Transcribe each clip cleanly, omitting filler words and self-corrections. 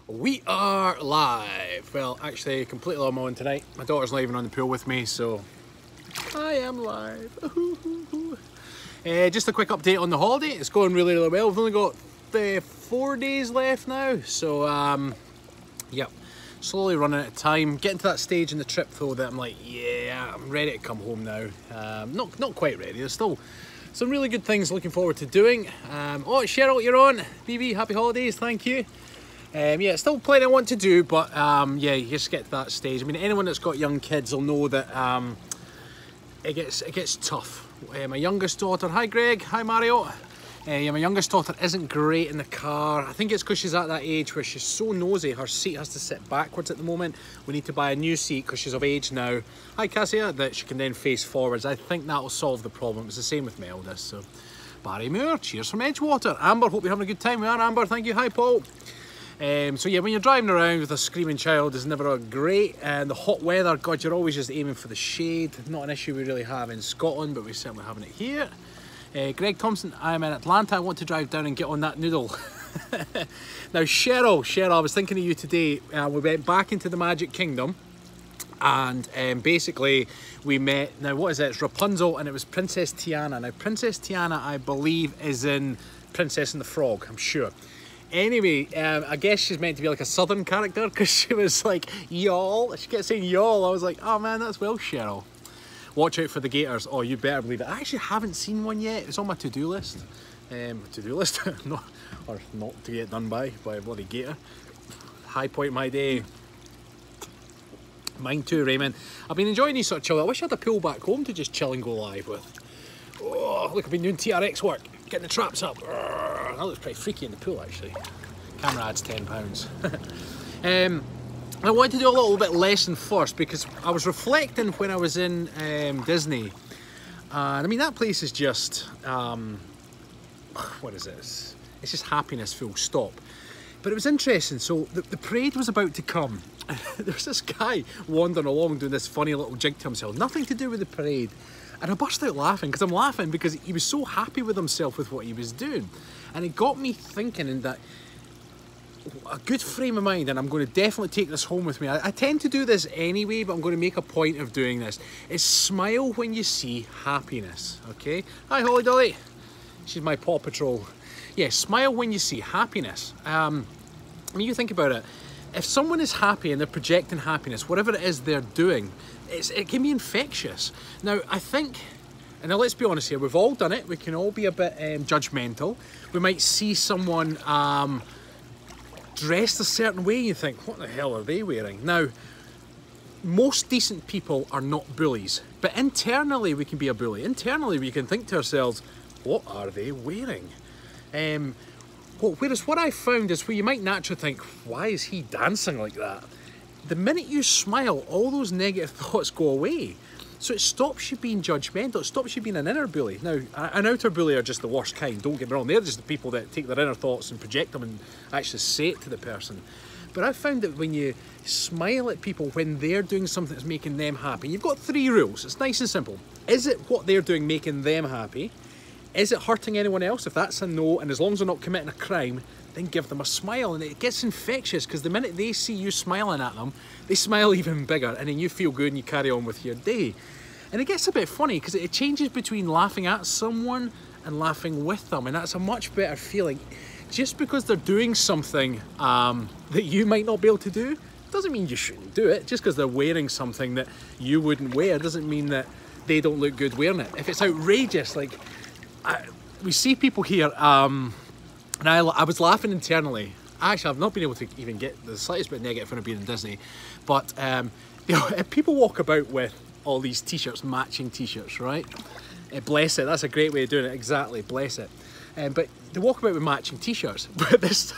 We are live. Well, actually, completely on my own tonight. My daughter's not even on the pool with me, so I am live. Just a quick update on the holiday. It's going really, really well. We've only got 4 days left now, so yep, slowly running out of time. Getting to that stage in the trip though that I'm like, yeah, I'm ready to come home now. Not quite ready. There's still some really good things looking forward to doing. Oh, Cheryl, you're on. BB, happy holidays. Thank you. Yeah, still plenty I want to do, but yeah, you just get to that stage. I mean, anyone that's got young kids will know that it gets tough. My youngest daughter, hi Greg, hi Mario. Yeah, my youngest daughter isn't great in the car. I think it's because she's at that age where she's so nosy. Her seat has to sit backwards at the moment. We need to buy a new seat because she's of age now. Hi Cassia, that she can then face forwards. I think that will solve the problem. It's the same with my eldest. So, Barry Moore, cheers from Edgewater. Amber, hope you're having a good time. We are, Amber, thank you. Hi Paul. So yeah, when you're driving around with a screaming child is never great, and the hot weather, God, you're always just aiming for the shade. Not an issue we really have in Scotland, but we're certainly having it here. Greg Thompson, I'm in Atlanta. I want to drive down and get on that noodle. Now Cheryl, I was thinking of you today. We went back into the Magic Kingdom, and basically we met, now what is it, it's Rapunzel, and it was Princess Tiana. Now Princess Tiana, I believe, is in Princess and the Frog, I'm sure. Anyway, I guess she's meant to be like a southern character because she was like, y'all. She kept saying y'all. I was like, oh man, that's Welsh, Cheryl. Watch out for the gators. Oh, you better believe it. I actually haven't seen one yet. It's on my to-do list. To-do list? No, or not to get done by a bloody gator. High point of my day. Mine too, Raymond. I've been enjoying these sort of chill. I wish I had a pool back home to just chill and go live with. Oh, look, I've been doing TRX work. Getting the traps up. That looks pretty freaky in the pool, actually. Camera adds £10. I wanted to do a little bit lesson first because I was reflecting when I was in Disney. And I mean, that place is just, what is this? It's just happiness, full stop. But it was interesting. So the parade was about to come. There was this guy wandering along doing this funny little jig to himself. Nothing to do with the parade. And I burst out laughing because I'm laughing because he was so happy with himself with what he was doing. And it got me thinking in that a good frame of mind, and I'm going to definitely take this home with me. I tend to do this anyway, but I'm going to make a point of doing this. Is smile when you see happiness, okay? Hi Holly Dolly. She's my Paw Patrol. Yeah, smile when you see happiness. I mean, you think about it. If someone is happy and they're projecting happiness, whatever it is they're doing, it can be infectious. Now, I think, and now let's be honest here, we've all done it. We can all be a bit judgmental. We might see someone dressed a certain way and you think, what the hell are they wearing? Now, most decent people are not bullies, but internally we can be a bully. Internally we can think to ourselves, what are they wearing? Whereas what I found is where you might naturally think, why is he dancing like that? The minute you smile, all those negative thoughts go away. So it stops you being judgmental, it stops you being an inner bully. Now, an outer bully are just the worst kind, don't get me wrong. They're just the people that take their inner thoughts and project them and actually say it to the person. But I've found that when you smile at people when they're doing something that's making them happy, you've got 3 rules. It's nice and simple. Is it what they're doing making them happy? Is it hurting anyone else? If that's a no, and as long as they're not committing a crime, then give them a smile. And it gets infectious because the minute they see you smiling at them, they smile even bigger, and then you feel good and you carry on with your day. And it gets a bit funny because it changes between laughing at someone and laughing with them, and that's a much better feeling. Just because they're doing something that you might not be able to do, doesn't mean you shouldn't do it. Just because they're wearing something that you wouldn't wear doesn't mean that they don't look good wearing it. If it's outrageous, like, we see people here, and I was laughing internally. Actually, I've not been able to even get the slightest bit negative when I've been in Disney, but you know, if people walk about with all these t-shirts, matching t-shirts, right? Bless it, that's a great way of doing it, exactly, bless it. But they walk about with matching t-shirts, but this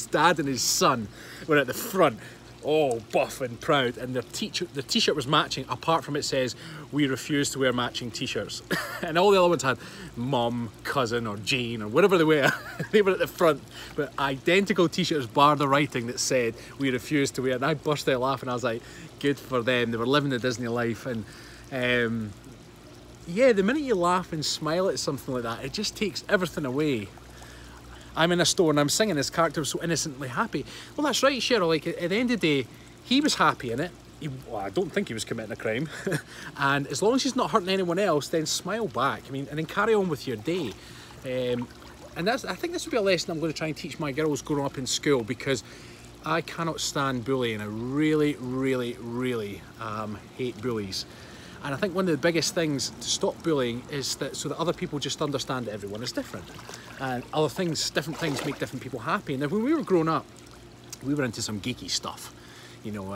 dad and his son were at the front, all buff and proud, and the t-shirt was matching, apart from it says, we refuse to wear matching t-shirts. And all the other ones had mum, cousin, or Jane, or whatever they were. They were at the front, but identical t-shirts bar the writing that said, we refuse to wear. And I burst out laughing. I was like, good for them. They were living the Disney life. And yeah, the minute you laugh and smile at something like that, it just takes everything away. I'm in a store and I'm singing, this character was so innocently happy. Well, that's right, Cheryl, like at the end of the day, he was happy in it. Well, I don't think he was committing a crime. And as long as he's not hurting anyone else, then smile back. I mean, and then carry on with your day. And I think this would be a lesson I'm going to try and teach my girls growing up in school, because I cannot stand bullying. I really, really, really hate bullies. And I think one of the biggest things to stop bullying is that so that other people just understand that everyone is different. And other things, different things make different people happy. Now, when we were growing up, we were into some geeky stuff. You know,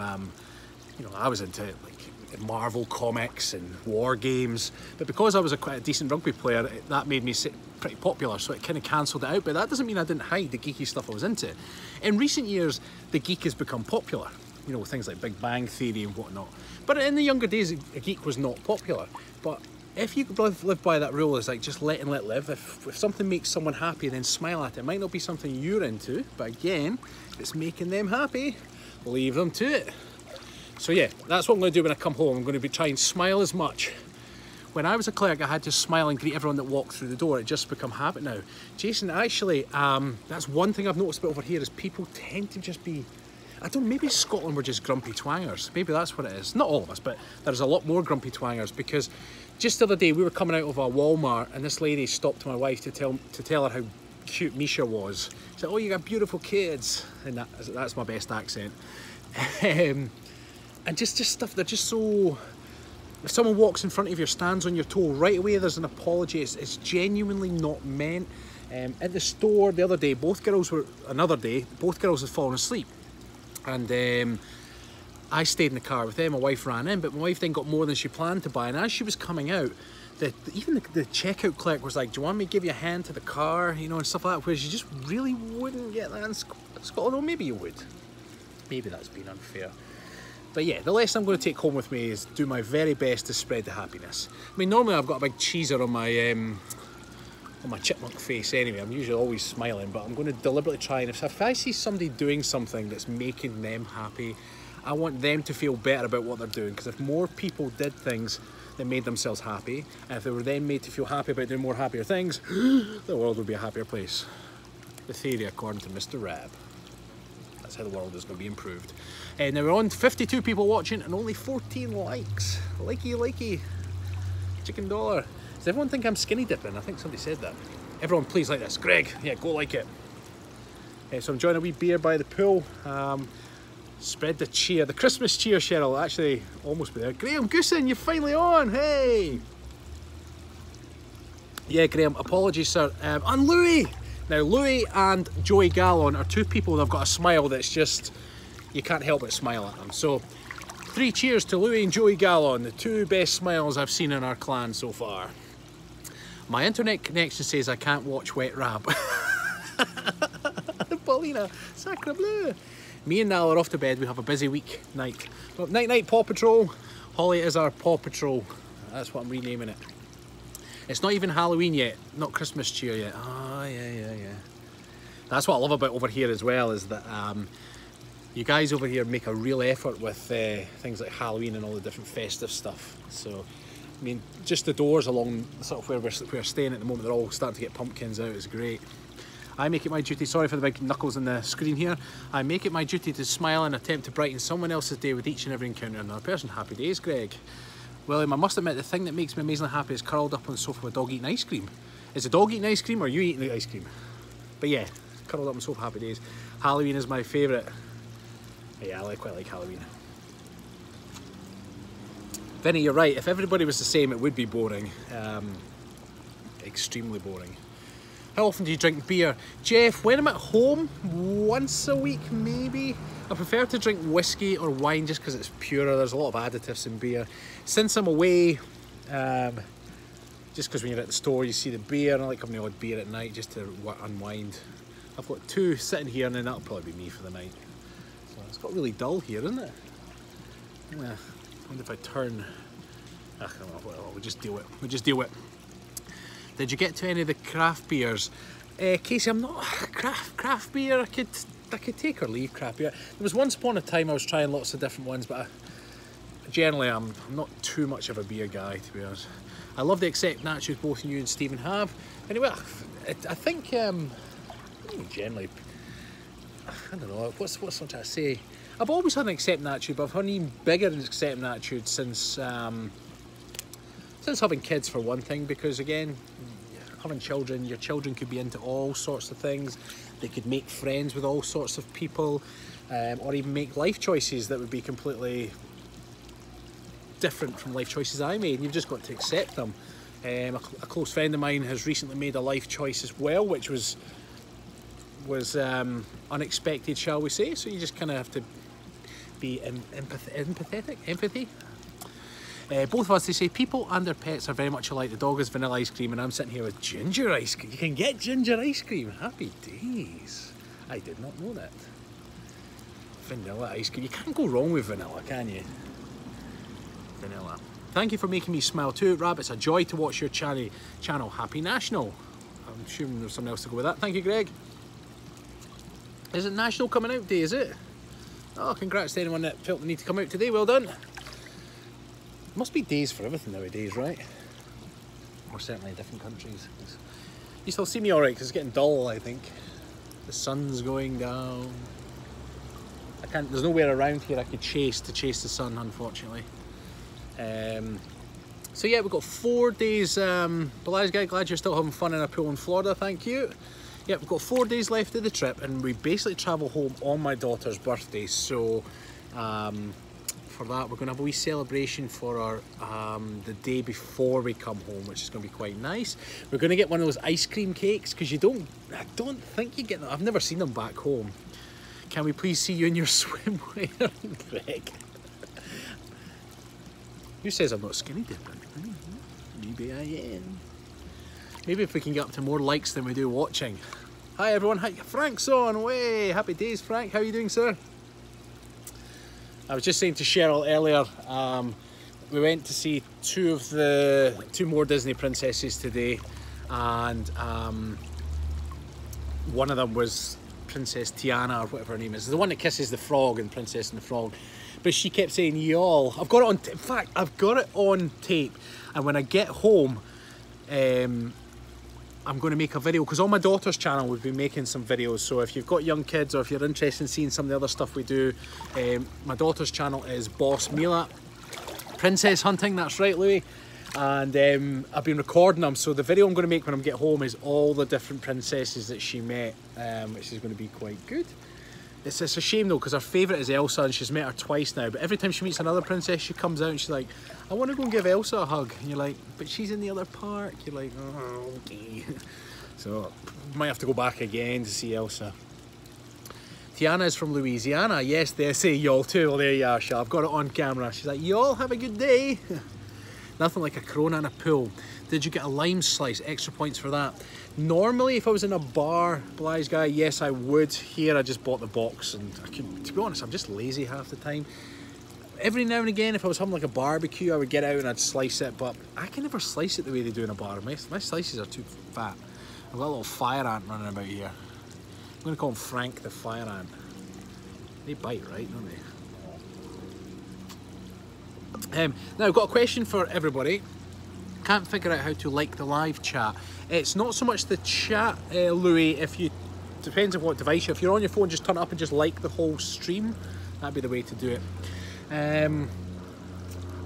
I was into like Marvel comics and war games, but because I was quite a decent rugby player, that made me pretty popular, so it kind of cancelled it out. But that doesn't mean I didn't hide the geeky stuff I was into. In recent years, the geek has become popular, you know, things like Big Bang Theory and whatnot. But in the younger days, a geek was not popular. But if you live by that rule, it's like just let and let live. If something makes someone happy, then smile at it. It might not be something you're into, but again, if it's making them happy, leave them to it. So yeah, that's what I'm going to do when I come home. I'm going to be trying to smile as much. When I was a clerk, I had to smile and greet everyone that walked through the door. It just become habit now. Jason, actually, that's one thing I've noticed about over here is people tend to just be, I don't know, maybe Scotland were just grumpy twangers. Maybe that's what it is. Not all of us, but there's a lot more grumpy twangers, because just the other day we were coming out of a Walmart and this lady stopped my wife to tell her how cute Misha was. She said, "Oh, you got beautiful kids," and that's my best accent. And just stuff, they're just so... If someone walks in front of you or stands on your toe, right away there's an apology. It's genuinely not meant. At the store the other day, both girls had fallen asleep. And I stayed in the car with them, my wife ran in, but my wife then got more than she planned to buy. And as she was coming out, even the checkout clerk was like, "Do you want me to give you a hand to the car?" You know, and stuff like that, whereas you just really wouldn't get that in Scotland. Or maybe you would. Maybe that's been unfair. But yeah, the lesson I'm going to take home with me is do my very best to spread the happiness. I mean, normally I've got a big cheeser on my chipmunk face anyway. I'm usually always smiling, but I'm going to deliberately try, and if I see somebody doing something that's making them happy, I want them to feel better about what they're doing, because if more people did things that made themselves happy, and if they were then made to feel happy about doing more happier things, the world would be a happier place. The theory according to Mr. Rab. That's how the world is going to be improved. Now we're on 52 people watching and only 14 likes. Likey, chicken dollar. Does everyone think I'm skinny dipping? I think somebody said that. Everyone please like this. Greg, yeah, go like it. So I'm enjoying a wee beer by the pool. Spread the cheer, the Christmas cheer, Cheryl. Actually, almost be there. Graham Goosen, you're finally on, hey! Yeah, Graham, apologies, sir. And Louis! Now, Louis and Joey Gallon are two people that have got a smile that's just, you can't help but smile at them. So, 3 cheers to Louis and Joey Gallon, the 2 best smiles I've seen in our clan so far. My internet connection says I can't watch Wet Rab. Paulina, sacre bleu. Me and Nal are off to bed. We have a busy week night. Well, night Paw Patrol. Holly is our Paw Patrol. That's what I'm renaming it. It's not even Halloween yet, not Christmas cheer yet. Oh, yeah. That's what I love about over here as well, is that you guys over here make a real effort with things like Halloween and all the different festive stuff. So, I mean, just the doors along sort of where we're staying at the moment, they're all starting to get pumpkins out. It's great. I make it my duty, sorry for the big knuckles in the screen here, I make it my duty to smile and attempt to brighten someone else's day with each and every encounter another person. Happy days, Greg. William, I must admit, the thing that makes me amazingly happy is curled up on the sofa with a dog eating ice cream. Is the dog eating ice cream or you eating the ice cream? But yeah, curled up on the sofa, happy days. Halloween is my favourite. Yeah, I quite like Halloween. Vinny, you're right, if everybody was the same it would be boring. Extremely boring. How often do you drink beer? Jeff, when I'm at home, once a week maybe. I prefer to drink whiskey or wine just because it's purer. There's a lot of additives in beer. Since I'm away, just because when you're at the store you see the beer, and I like having the odd beer at night just to unwind. I've got 2 sitting here and then that'll probably be me for the night. So it's got really dull here, isn't it? Yeah. I wonder if I turn... I don't know, we'll just deal with it. Did you get to any of the craft beers? Casey, I'm not... Craft beer, I could take or leave craft beer. There was once upon a time I was trying lots of different ones, but generally I'm not too much of a beer guy, to be honest. I love the Accept Nachos both you and Stephen have. Anyway, I think generally, I don't know, what's I'm trying to say? I've always had an accepting attitude, but I've had an even bigger accepting attitude since having kids, for one thing, because again, having children, your children could be into all sorts of things. They could make friends with all sorts of people, or even make life choices that would be completely different from life choices I made, and you've just got to accept them. A close friend of mine has recently made a life choice as well, which was unexpected, shall we say. So you just kind of have to be empathy. Both of us, they say, people and their pets are very much alike. The dog is vanilla ice cream and I'm sitting here with ginger ice cream. You can get ginger ice cream. Happy days. I did not know that. Vanilla ice cream. You can't go wrong with vanilla, can you? Vanilla. Thank you for making me smile too, Rab. It's a joy to watch your channel. Happy National. I'm assuming there's something else to go with that. Thank you, Greg. Is it National Coming Out Day, is it? Oh, congrats to anyone that felt the need to come out today. Well done. Must be days for everything nowadays, right? Or certainly in different countries. You still see me alright because it's getting dull, I think. The sun's going down. There's nowhere around here I could chase the sun, unfortunately. So yeah, we've got 4 days. Belize guy, glad you're still having fun in a pool in Florida, thank you. Yeah, we've got 4 days left of the trip and we basically travel home on my daughter's birthday. So for that, we're going to have a wee celebration for our the day before we come home, which is going to be quite nice. We're going to get one of those ice cream cakes because I don't think you get them. I've never seen them back home. Can we please see you in your swimwear, Greg? Who says I'm not skinny dipping? Maybe I am. Maybe if we can get up to more likes than we do watching. Hi everyone, hi, Frank's on, way! Happy days, Frank, how are you doing, sir? I was just saying to Cheryl earlier, we went to see two more Disney princesses today, and one of them was Princess Tiana, or whatever her name is, the one that kisses the frog in Princess and the Frog. But she kept saying y'all. I've got it on. In fact, I've got it on tape. And when I get home, I'm going to make a video because on my daughter's channel we've been making some videos. So if you've got young kids or if you're interested in seeing some of the other stuff we do, my daughter's channel is Boss Mila Princess Hunting. That's right, Louis. And I've been recording them. So the video I'm going to make when I get home is all the different princesses that she met, which is going to be quite good. It's a shame though, because her favourite is Elsa and she's met her twice now, but every time she meets another princess she comes out and she's like, I want to go and give Elsa a hug, and you're like, but she's in the other park. You're like, oh, okay. So might have to go back again to see Elsa. Tiana is from Louisiana. Yes, they say y'all too. Well, there you are, Sha. I've got it on camera. She's like, y'all have a good day. Nothing like a Corona in a pool. Did you get a lime slice? Extra points for that. Normally, if I was in a bar, Bly's guy, yes, I would. Here, I just bought the box, and to be honest, I'm just lazy half the time. Every now and again, if I was having like a barbecue, I would get out and I'd slice it, but I can never slice it the way they do in a bar. My slices are too fat. I've got a little fire ant running about here. I'm going to call him Frank the fire ant. They bite, right, don't they? Now, I've got a question for everybody. Can't figure out how to like the live chat. It's not so much the chat, Louis, depends on what device if you're on your phone, just turn it up and just like the whole stream. That'd be the way to do it.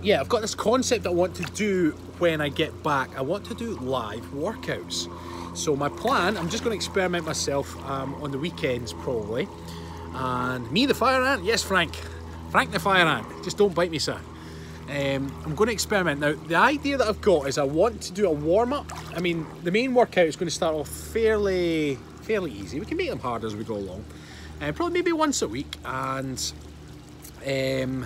Yeah, I've got this concept I want to do when I get back. I want to do live workouts. So my plan, I'm just going to experiment myself on the weekends probably. And me the fire ant? Yes, Frank. Frank the fire ant. Just don't bite me, sir. I'm going to experiment. Now, the idea that I've got is I want to do a warm-up. I mean, the main workout is going to start off fairly easy. We can make them harder as we go along. Probably maybe once a week. And the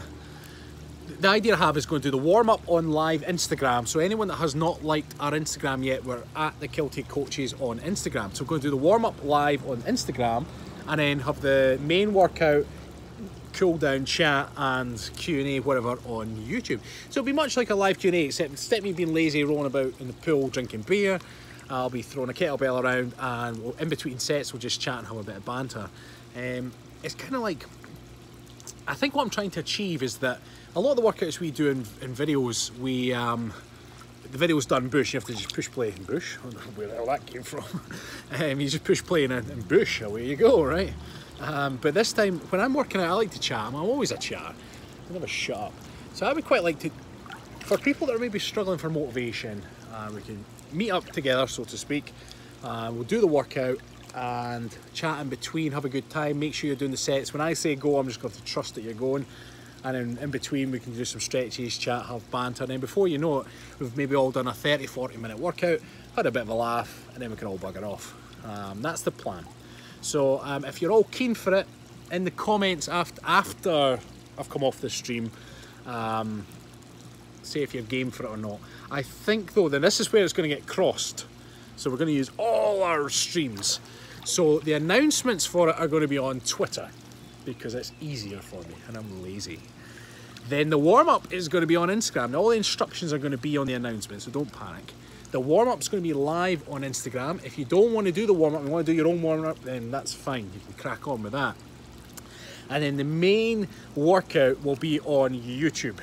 idea I have is going to do the warm-up on live Instagram. So anyone that has not liked our Instagram yet, we're at the Kilted Coaches on Instagram. So we're going to do the warm-up live on Instagram and then have the main workout, cool down, chat and Q&A, whatever, on YouTube. So it'll be much like a live Q&A, except instead of me being lazy, rolling about in the pool, drinking beer, I'll be throwing a kettlebell around and in between sets we'll just chat and have a bit of banter. It's kind of like, I think what I'm trying to achieve is that a lot of the workouts we do in videos, the video's done bush, you have to just push play in bush. I don't know where the hell that came from. You just push play in bush, away you go, right? But this time, when I'm working out, I like to chat. I'm always a chatter. I never shut up. So I would quite like to, for people that are maybe struggling for motivation, we can meet up together, so to speak. We'll do the workout and chat in between, have a good time, make sure you're doing the sets. When I say go, I'm just going to trust that you're going. And in between we can do some stretches, chat, have banter, and then before you know it, we've maybe all done a 30-40 minute workout, had a bit of a laugh, and then we can all bugger off. That's the plan. So if you're all keen for it, in the comments after I've come off the stream, say if you're game for it or not. I think though, then this is where it's going to get crossed. So we're going to use all our streams. So the announcements for it are going to be on Twitter, because it's easier for me and I'm lazy. Then the warm-up is going to be on Instagram. Now all the instructions are going to be on the announcement, so don't panic. The warm-up is going to be live on Instagram. If you don't want to do the warm-up, you want to do your own warm-up, then that's fine. You can crack on with that. And then the main workout will be on YouTube.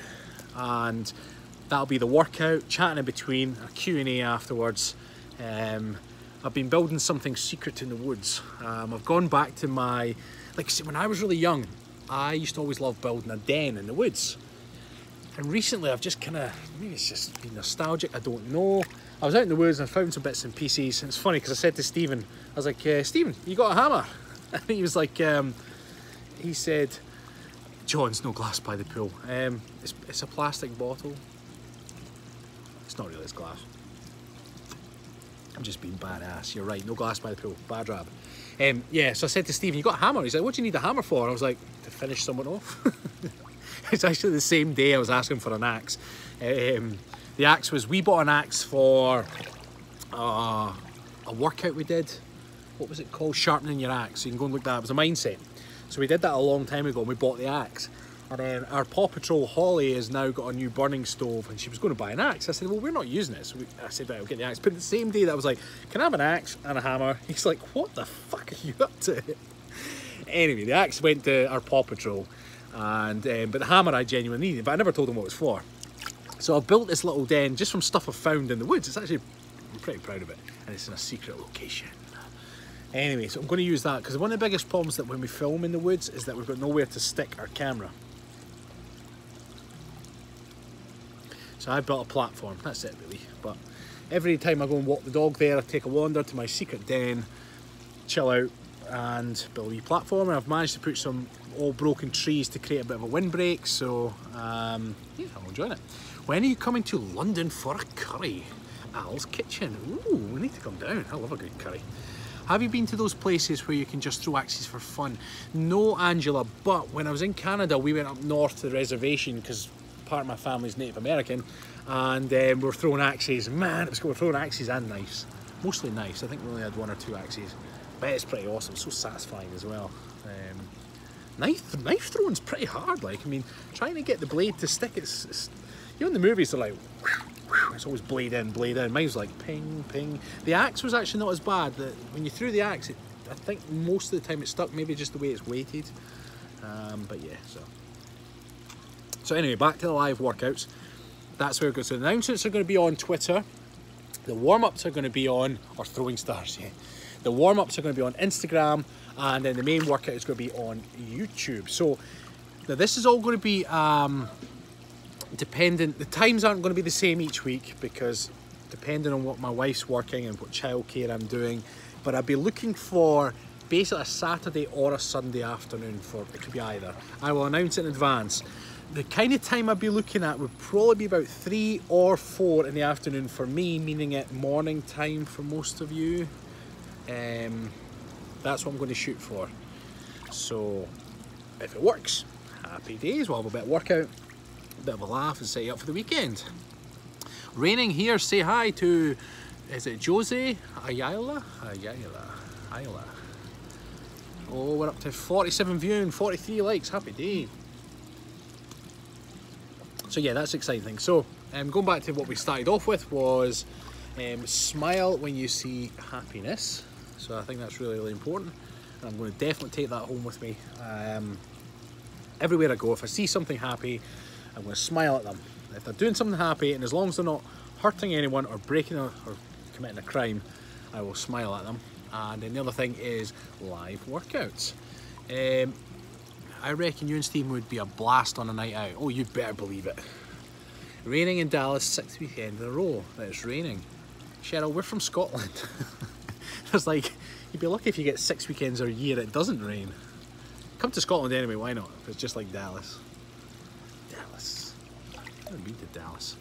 And that'll be the workout, chatting in between, a Q&A afterwards. I've been building something secret in the woods. I've gone back to my, like when I was really young, I used to always love building a den in the woods. And recently I've just kind of, maybe it's just been nostalgic, I don't know. I was out in the woods and I found some bits and pieces. And it's funny because I said to Stephen, I was like, Stephen, you got a hammer? And he was like, he said, John's no glass by the pool. It's a plastic bottle. It's not really, it's glass. I'm just being badass. You're right, no glass by the pool. Bad rab. Yeah, so I said to Stephen, you got a hammer? He's like, what do you need a hammer for? I was like, to finish someone off. It's actually the same day I was asking for an axe. The axe was, we bought an axe for a workout we did. What was it called? Sharpening your axe. So you can go and look that up. It was a mindset. So we did that a long time ago and we bought the axe. And then our Paw Patrol Holly has now got a new burning stove and she was going to buy an axe. I said, well, we're not using it. So I said, right, I'll get the axe. But the same day that I was like, can I have an axe and a hammer? He's like, what the fuck are you up to? Anyway, the axe went to our Paw Patrol. And but the hammer I genuinely needed, but I never told him what it was for. So I've built this little den just from stuff I've found in the woods. It's actually, I'm pretty proud of it. And it's in a secret location. Anyway, so I'm going to use that because one of the biggest problems that when we film in the woods is that we've got nowhere to stick our camera. So I built a platform, that's it really. But every time I go and walk the dog there, I take a wander to my secret den, chill out and build a wee platform. And I've managed to put some old broken trees to create a bit of a windbreak. So yeah, I'm enjoying it. When are you coming to London for a curry? Al's Kitchen. Ooh, we need to come down. I love a good curry. Have you been to those places where you can just throw axes for fun? No, Angela, but when I was in Canada, we went up north to the reservation because part of my family's Native American, and we were throwing axes. Man, it was good. We were throwing axes and knives. Mostly knives. I think we only had 1 or 2 axes. But it's pretty awesome. So satisfying as well. Knife throwing's pretty hard. Like, I mean, trying to get the blade to stick. It's you know, in the movies they're like, it's always blade in, blade in. Mine was like ping, ping. The axe was actually not as bad. When you threw the axe, I think most of the time it stuck. Maybe just the way it's weighted. But yeah, so anyway, back to the live workouts. That's where it goes. So the announcements are going to be on Twitter. The warm-ups are going to be on, or throwing stars, yeah. The warm-ups are going to be on Instagram, and then the main workout is going to be on YouTube. So now this is all going to be dependent. The times aren't going to be the same each week because depending on what my wife's working and what childcare I'm doing. But I'll be looking for basically a Saturday or a Sunday afternoon for it. Could be either. I will announce it in advance. The kind of time I'd be looking at would probably be about 3 or 4 in the afternoon for me, meaning at morning time for most of you. That's what I'm going to shoot for. So if it works, happy days. We'll have a bit of workout, a bit of a laugh and set you up for the weekend. Raining here, say hi to, is it Jose Ayala? Ayala. Oh, we're up to 47 viewing, 43 likes, happy day. So yeah, that's exciting. So going back to what we started off with was smile when you see happiness. So I think that's really, really important. And I'm going to definitely take that home with me. Everywhere I go, if I see something happy, I'm going to smile at them. If they're doing something happy, and as long as they're not hurting anyone or breaking or committing a crime, I will smile at them. And then the other thing is live workouts. I reckon you and Stephen would be a blast on a night out. Oh, you better believe it. Raining in Dallas, 6th weekend in a row that it's raining. Cheryl, we're from Scotland. It's like, you'd be lucky if you get 6 weekends a year it doesn't rain. Come to Scotland anyway, why not? It's just like Dallas. Dallas. I've never been to Dallas.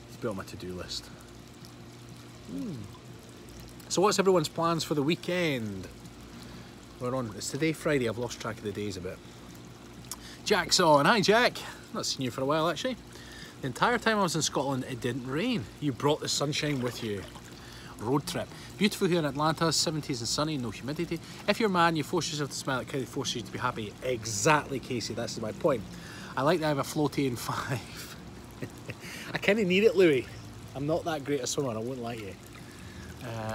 It's built on my to-do list. So what's everyone's plans for the weekend? It's today Friday, I've lost track of the days a bit. Jack's on. Hi Jack. Not seen you for a while actually. The entire time I was in Scotland it didn't rain. You brought the sunshine with you. Road trip. Beautiful here in Atlanta, 70s and sunny, no humidity. If you're a man, you force yourself to smile, it kind of forces you to be happy. Exactly, Casey, that's my point. I like that I have a floaty in 5. I kind of need it, Louis. I'm not that great a swimmer, I won't lie to you.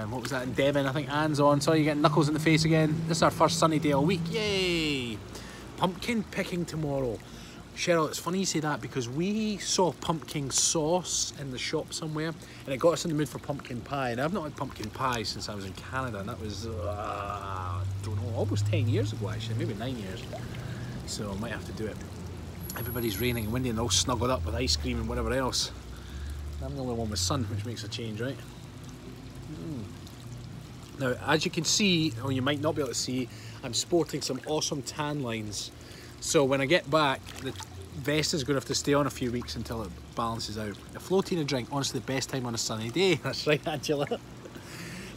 What was that in Devon? I think Anne's on. Sorry, you getting knuckles in the face again. This is our first sunny day all week. Yay! Pumpkin picking tomorrow. Cheryl, it's funny you say that because we saw pumpkin sauce in the shop somewhere and it got us in the mood for pumpkin pie, and I've not had pumpkin pie since I was in Canada, and that was, I don't know, almost 10 years ago actually, maybe 9 years. So I might have to do it. Everybody's raining and windy and all snuggled up with ice cream and whatever else. I'm the only one with sun, which makes a change, right? Now, as you can see, or you might not be able to see, I'm sporting some awesome tan lines. So when I get back, the vest is going to have to stay on a few weeks until it balances out. A floaty and a drink, honestly the best time on a sunny day. That's right, Angela.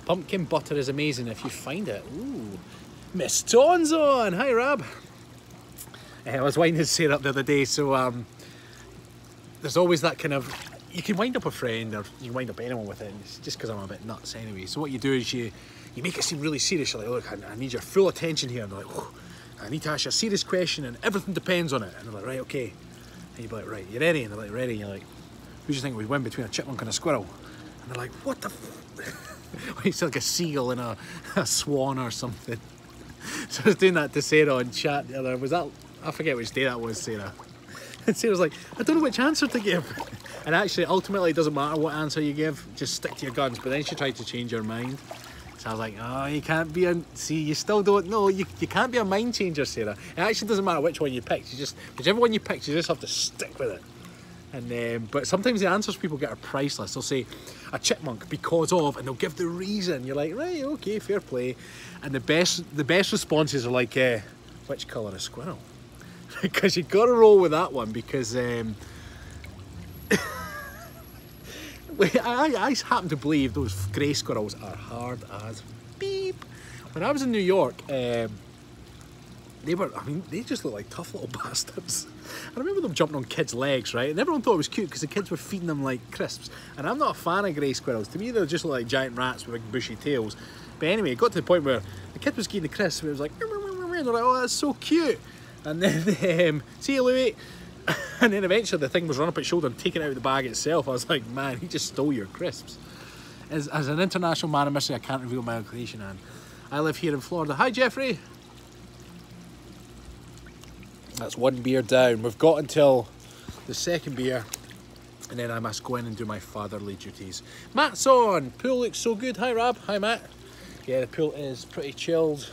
Pumpkin butter is amazing if you find it. Ooh. Miss Ton's on! Hi, Rab. I was winding Sarah up the other day, so there's always that kind of, you can wind up a friend or you can wind up anyone with it, it's just because I'm a bit nuts anyway. So what you do is you make it seem really serious. You're like, look, I need your full attention here. And they're like, oh, I need to ask you a serious question and everything depends on it. And they're like, right, okay. And you're like, right, you ready? And they're like, ready. And you're like, who do you think would win between a chipmunk and a squirrel? And they're like, what the f It's like a seagull and a swan or something. So I was doing that to Sarah on chat the other, was that, I forget which day that was, Sarah. And Sarah was like, I don't know which answer to give. And actually, ultimately, it doesn't matter what answer you give, just stick to your guns. But then she tried to change her mind. So I was like, oh, you can't be a, see, you still don't know, you can't be a mind changer, Sarah. It actually doesn't matter which one you pick. You just, whichever one you pick, you just have to stick with it. And but sometimes the answers people get are priceless. They'll say, a because of, and they'll give the reason. You're like, right, okay, fair play. And the best responses are like, which colour is squirrel? Because you've got to roll with that one because I happen to believe those grey squirrels are hard as beep. When I was in New York, they just look like tough little bastards. I remember them jumping on kids' legs, right? And everyone thought it was cute because the kids were feeding them like crisps. And I'm not a fan of grey squirrels. To me, they just look like giant rats with big bushy tails. But anyway, it got to the point where the kid was eating the crisps and it was like, and they're like, oh, that's so cute. And then, see you, Louis. And then eventually the thing was run up its shoulder and taken out of the bag itself. I was like, man, he just stole your crisps. As an international man of mystery, I can't reveal my location, and I live here in Florida. Hi, Jeffrey. That's one beer down. We've got until the second beer, and then I must go in and do my fatherly duties. Matt's on. Pool looks so good. Hi, Rab. Hi, Matt. Yeah, the pool is pretty chilled.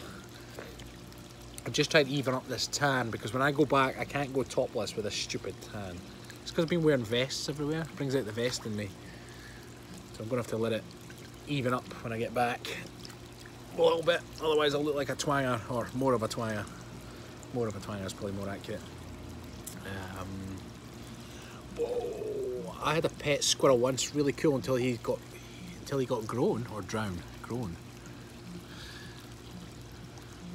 I'm just trying to even up this tan because when I go back, I can't go topless with a stupid tan. It's because I've been wearing vests everywhere. It brings out the vest in me. So I'm going to have to let it even up when I get back a little bit. Otherwise, I'll look like a twanger, or more of a twanger. More of a twanger is probably more accurate. Whoa. I had a pet squirrel once, really cool until he got grown or drowned. Grown.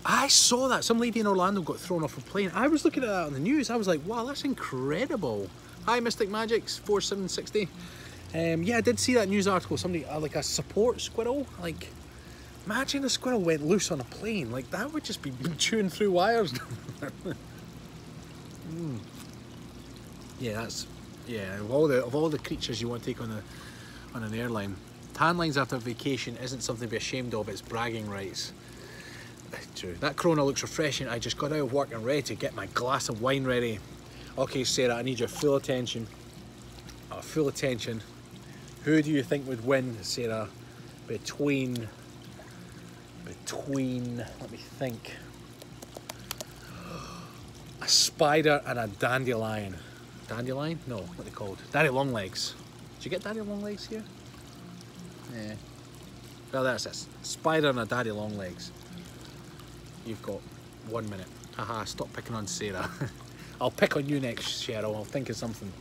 I saw that. Some lady in Orlando got thrown off a plane. I was looking at that on the news. I was like, wow, that's incredible. Hi, Mystic Magics 4760. Yeah, I did see that news article. Somebody, like a support squirrel. Like, imagine a squirrel went loose on a plane. Like, that would just be chewing through wires. Yeah, that's, yeah, of all the creatures you want to take on an airline, tan lines after vacation isn't something to be ashamed of. It's bragging rights. True. That Corona looks refreshing. I just got out of work and ready to get my glass of wine ready. Okay, Sarah, I need your full attention. Full attention. Who do you think would win, Sarah, between, let me think, a spider and a dandelion? Dandelion? No, what are they called? Daddy Longlegs. Did you get Daddy Longlegs here? Yeah. Well, that's it. Spider and a Daddy Longlegs. You've got 1 minute. Haha, stop picking on Sarah. I'll pick on you next, Cheryl. I'll think of something.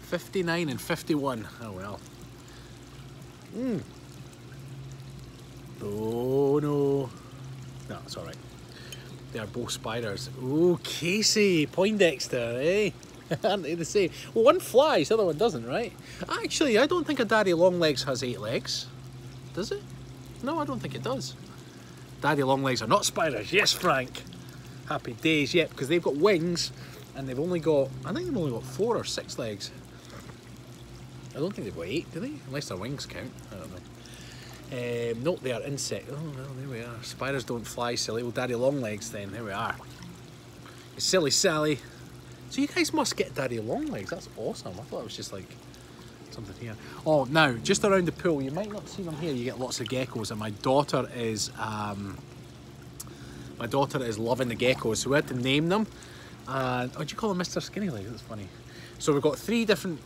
59 and 51. Oh well. Oh no. No, it's alright. They are both spiders. Oh, Casey, Poindexter, eh? Aren't they the same? Well, one flies, the other one doesn't, right? Actually, I don't think a Daddy Longlegs has 8 legs. Does it? No, I don't think it does. Daddy Longlegs are not spiders. Yes, Frank. Happy days, yep, because they've got wings and they've only got, I think they've only got 4 or 6 legs. I don't think they've got 8, do they? Unless their wings count. I don't know. Nope, they are insects. Oh, well, there we are. Spiders don't fly, silly. Well, Daddy Longlegs then. There we are. You silly Sally. So you guys must get Daddy Longlegs. That's awesome. I thought it was just like something here. Oh, now, just around the pool, you might not see them here. You get lots of geckos, and my daughter is loving the geckos. So we had to name them. And oh, do you call them Mr. Skinny Legs? That's funny. So we've got three different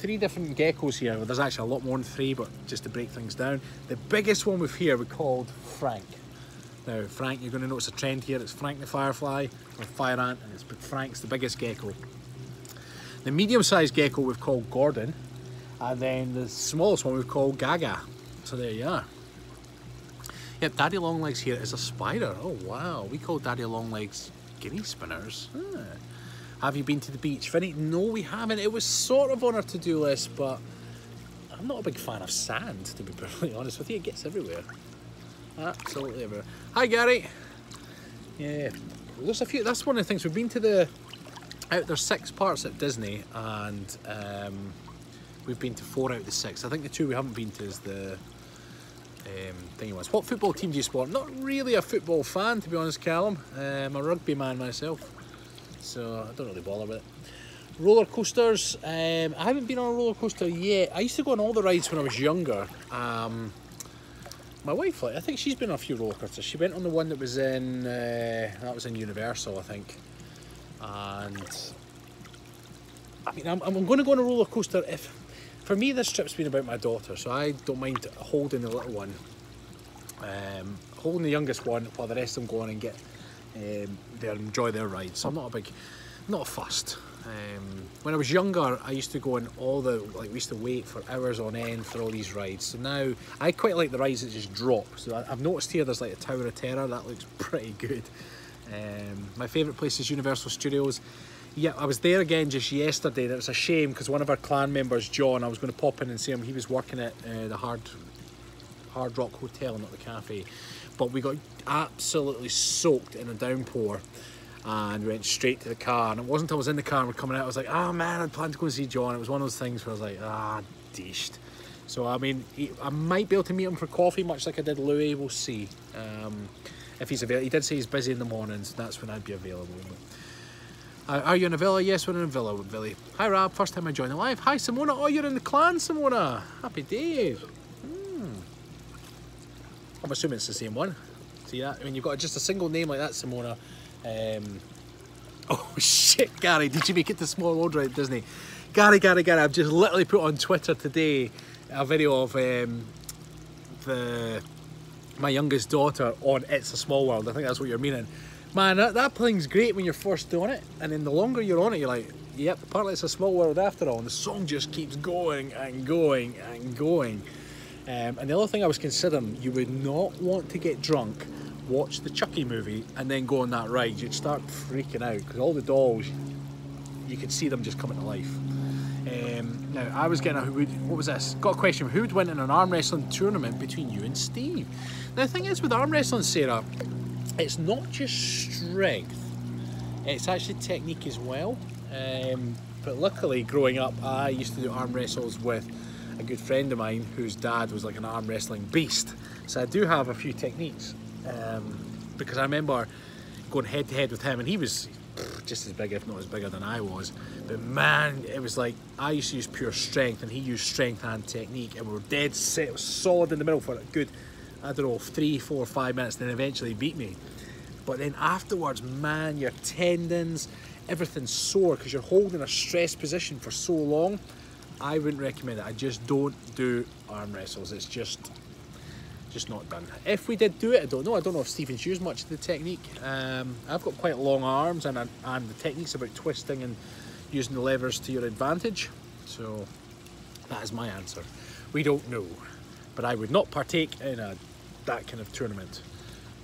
geckos here. Well, there's actually a lot more than 3, but just to break things down. The biggest one we've here we called Frank. Now, Frank, you're going to notice a trend here. It's Frank the Firefly, or Fire Ant, and it's Frank's the biggest gecko. The medium-sized gecko we've called Gordon, and then the smallest one we've called Gaga. So there you are. Yep, Daddy Longlegs here is a spider. Oh wow, we call Daddy Longlegs guinea spinners. Ah. Have you been to the beach, Vinny? No, we haven't. It was sort of on our to-do list, but I'm not a big fan of sand, to be perfectly honest with you. It gets everywhere. Absolutely everywhere. Hi, Gary. Yeah, there's a few. That's one of the things. We've been to there's 6 parks at Disney, and we've been to 4 out of the 6. I think the 2 we haven't been to is the thingy ones. What football team do you support? Not really a football fan, to be honest, Callum. I'm a rugby man myself, so I don't really bother with it. Roller coasters. I haven't been on a roller coaster yet. I used to go on all the rides when I was younger. My wife, I think she's been on a few roller coasters. She went on the one that was in Universal, I think. And I mean, I'm going to go on a roller coaster if. For me, this trip's been about my daughter, so I don't mind holding the little one, holding the youngest one while the rest of them go on and get enjoy their rides. So I'm not fussed. When I was younger, I used to go on we used to wait for hours on end for all these rides. So now I quite like the rides that just drop. So I've noticed here there's like a Tower of Terror. That looks pretty good. My favourite place is Universal Studios. Yeah, I was there again just yesterday, and it was a shame because one of our clan members, John, I was going to pop in and see him. He was working at the Hard Rock Hotel, not the cafe. But we got absolutely soaked in a downpour and went straight to the car. And it wasn't until I was in the car and we're coming out, I was like, oh man, I'd planned to go and see John. It was one of those things where I was like, deeshed. So, I mean, I might be able to meet him for coffee, much like I did Louis. We'll see if he's available. He did say he's busy in the mornings. That's when I'd be available. Are you in a villa? Yes, we're in a villa with Billy. Hi, Rob. First time I joined the live. Hi, Simona. Oh, you're in the clan, Simona. Happy days. I'm assuming it's the same one. See that? I mean, you've got just a single name like that, Simona. Oh, shit, Gary. Did you make it to Small World Ride at Disney? Gary. I've just literally put on Twitter today a video of my youngest daughter on It's a Small World. I think that's what you're meaning. Man, that thing's great when you're first doing it, and then the longer you're on it, you're like, yep, apparently it's a small world after all, and the song just keeps going and going and going. And the other thing I was considering, you would not want to get drunk, watch the Chucky movie, and then go on that ride. You'd start freaking out, because all the dolls, you could see them just coming to life. Now, I was getting what was this? Got a question, who would win in an arm wrestling tournament between you and Steve? Now, the thing is with arm wrestling, Sarah, it's not just strength, it's actually technique as well. But luckily, growing up, I used to do arm wrestles with a good friend of mine whose dad was like an arm wrestling beast. So I do have a few techniques, because I remember going head to head with him, and he was just as big, if not as bigger than I was. But man, it was like, I used to use pure strength and he used strength and technique, and we were dead set, it was solid in the middle for a good, I don't know, 3, 4, 5 minutes, then eventually he beat me. But then afterwards, man, your tendons, everything's sore because you're holding a stress position for so long. I wouldn't recommend it. I just don't do arm wrestles. It's just not done. If we did do it, I don't know. I don't know if Stephen's used much of the technique. I've got quite long arms, and the technique's about twisting and using the levers to your advantage. So that is my answer. We don't know, but I would not partake in that kind of tournament.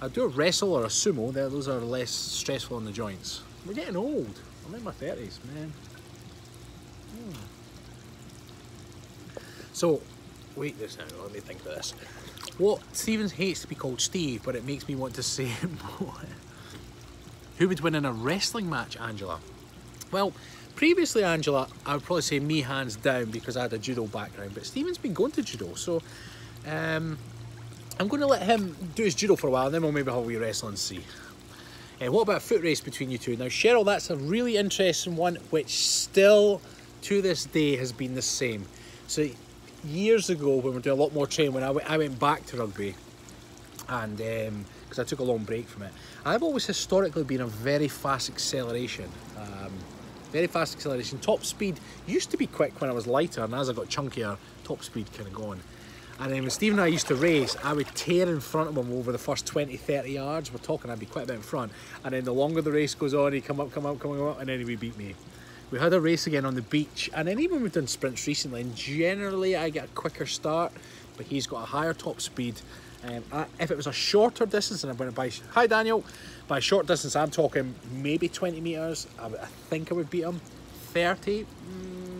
I'd do a wrestle or a sumo. Those are less stressful on the joints. We're getting old. I'm in my 30s, man. So, wait this now, let me think of this. What Stephen hates to be called Steve, but it makes me want to say it more. Who would win in a wrestling match, Angela? Well, previously, Angela, I would probably say me hands down because I had a judo background, but Stephen's been going to judo, so I'm going to let him do his judo for a while, and then we'll maybe have a wee wrestle and see. What about a foot race between you two? Now, Cheryl, that's a really interesting one, which still, to this day, has been the same. So, years ago, when we were doing a lot more training, when I went back to rugby, and because I took a long break from it, I've always historically been a very fast acceleration. Top speed used to be quick when I was lighter, and as I got chunkier, top speed kind of gone. And then when Steve and I used to race, I would tear in front of him over the first 20, 30 yards. We're talking, I'd be quite a bit in front. And then the longer the race goes on, he'd come up, and then he would beat me. We had a race again on the beach, and then even we've done sprints recently, and generally I get a quicker start, but he's got a higher top speed. If it was a shorter distance, and I went by, hi Daniel, by short distance I'm talking maybe 20 metres, I think I would beat him. 30,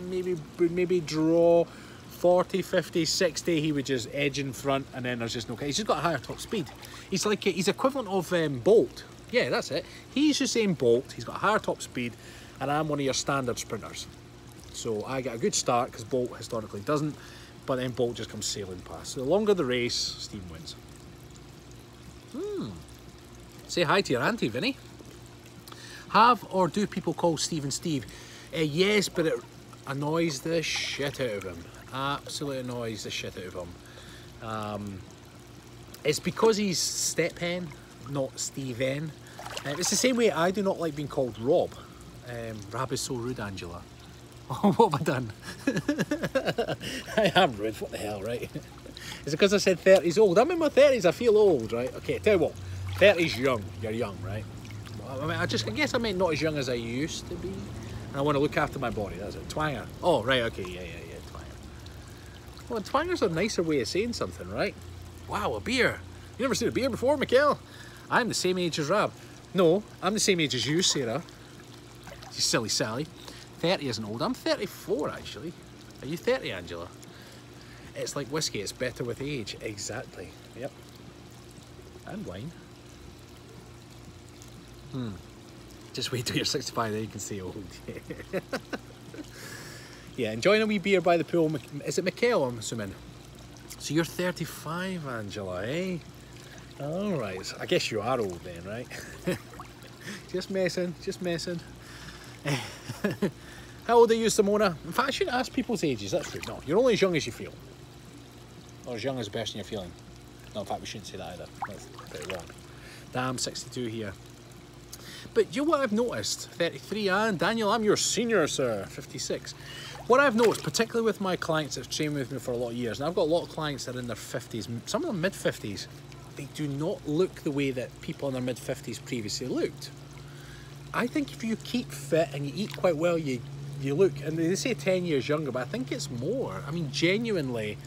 maybe draw. 40, 50, 60, he would just edge in front, and then there's just no... He's just got a higher top speed. He's like, he's equivalent of Bolt. Yeah, that's it. He's the same Bolt, he's got a higher top speed, and I'm one of your standard sprinters. So I get a good start, because Bolt historically doesn't, but then Bolt just comes sailing past. So the longer the race, Steve wins. Say hi to your auntie, Vinny. Have or do people call Stephen Steve? Yes, but it annoys the shit out of him. Absolutely annoys the shit out of him. It's because he's Step Hen, not Steven. It's the same way I do not like being called Rob. Rob is so rude, Angela. Oh, what have I done? I am rude, what the hell, right? Is it because I said 30's old? I'm in my 30s, I feel old, right? Okay, tell you what, 30's young, you're young, right? I mean, I guess I meant not as young as I used to be. And I want to look after my body, that's it. Twanger. Oh, right, okay, yeah, twanger. Well, twanger's a nicer way of saying something, right? Wow, a beer. You never seen a beer before, Mikhail? I'm the same age as Rab. No, I'm the same age as you, Sarah. You silly Sally. 30 isn't old. I'm 34, actually. Are you 30, Angela? It's like whiskey, it's better with age. Exactly. Yep. And wine. Just wait till you're 65, then you can say old. Yeah, enjoying a wee beer by the pool. Is it Mikhail, I'm assuming? So you're 35, Angela, eh? Alright, I guess you are old then, right? Just messing, just messing. How old are you, Simona? In fact, I shouldn't ask people's ages, that's rude. No, you're only as young as you feel. Or as young as the person you're feeling. No, in fact, we shouldn't say that either. That's pretty wrong. Damn, 62 here. But you know what I've noticed? 33, and Daniel, I'm your senior, sir, 56. What I've noticed, particularly with my clients that have trained with me for a lot of years, and I've got a lot of clients that are in their 50s, some of them mid-50s, they do not look the way that people in their mid-50s previously looked. I think if you keep fit and you eat quite well, you look, and they say 10 years younger, but I think it's more. I mean, genuinely,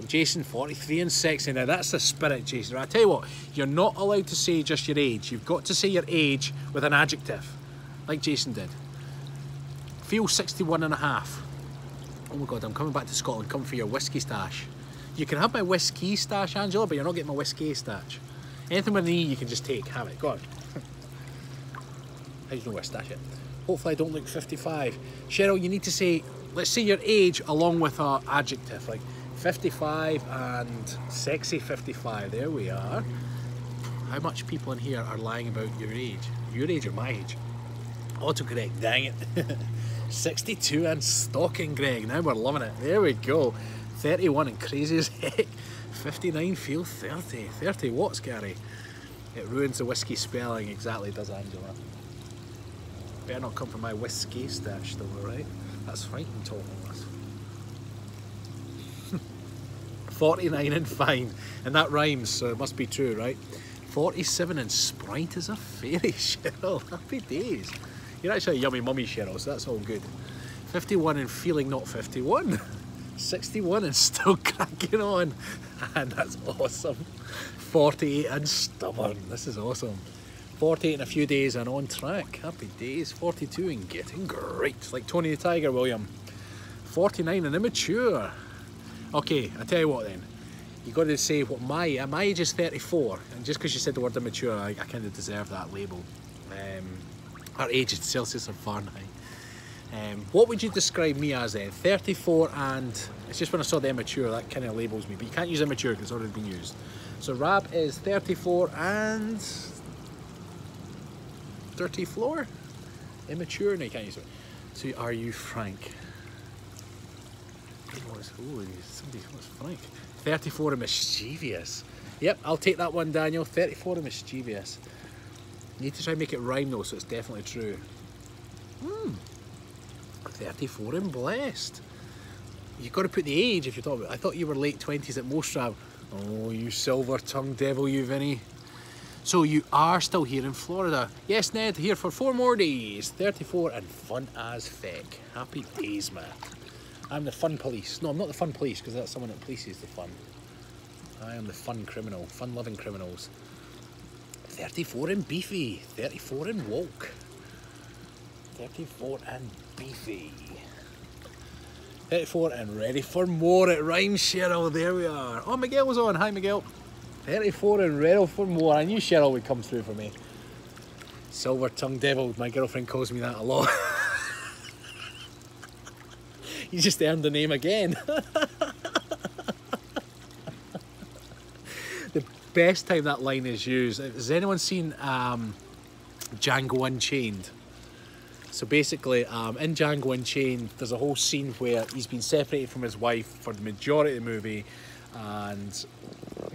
Jason, 43 and sexy. Now that's the spirit, Jason. I tell you what, you're not allowed to say just your age. You've got to say your age with an adjective, like Jason did. Feel 61 and a half. Oh my God, I'm coming back to Scotland. Come for your whiskey stash. You can have my whiskey stash, Angela, but you're not getting my whiskey stash. Anything with an E, you can just take. Have it. Go on. How do you know where to stash it? Hopefully I don't look 55. Cheryl, you need to say, let's say your age along with an adjective, like 55 and sexy 55. There we are. How much people in here are lying about your age? Your age or my age? Autocorrect, dang it. 62 and stocking, Greg. Now we're loving it. There we go. 31 and crazy as heck. 59 feel 30. 30 watts, Gary. It ruins the whiskey spelling. Exactly, does Angela. Better not come from my whiskey stash though, alright? That's fine, I'm talking this. 49 and fine. And that rhymes, so it must be true, right? 47 and Sprite is a fairy, Cheryl. Happy days. You're actually a yummy mummy, Cheryl, so that's all good. 51 and feeling not 51. 61 and still cracking on. And that's awesome. 48 and stubborn. This is awesome. 48 in a few days and on track. Happy days. 42 and getting great. Like Tony the Tiger, William. 49 and immature. Okay, I tell you what then. You got to say what my age is 34, and just because you said the word immature, I kind of deserve that label. Our age in Celsius or Fahrenheit. What would you describe me as then? 34 and it's just when I saw the immature that kind of labels me, but you can't use immature because it's already been used. So Rab is 34 and 30 floor. Immature, no, you can't use it. So are you Frank? Somebody was Frank. 34 and mischievous. Yep, I'll take that one, Daniel. 34 and mischievous. You need to try and make it rhyme though, so it's definitely true. 34 and blessed. You've got to put the age if you're talking about. I thought you were late 20s at most, Rab. Oh, you silver-tongued devil, you, Vinny. So you are still here in Florida. Yes, Ned, here for 4 more days. 34 and fun as feck. Happy days, man. I'm the fun police. No, I'm not the fun police because that's someone that polices the fun. I am the fun criminal, fun-loving criminals. 34 and beefy. 34 and woke. 34 and beefy. 34 and ready for more. It rhymes, Cheryl. There we are. Oh, Miguel was on. Hi, Miguel. 34 and ready for more. I knew Cheryl would come through for me. Silver-tongued devil. My girlfriend calls me that a lot. You just earned the name again. The best time that line is used. Has anyone seen Django Unchained? So basically, in Django Unchained, there's a whole scene where he's been separated from his wife for the majority of the movie, and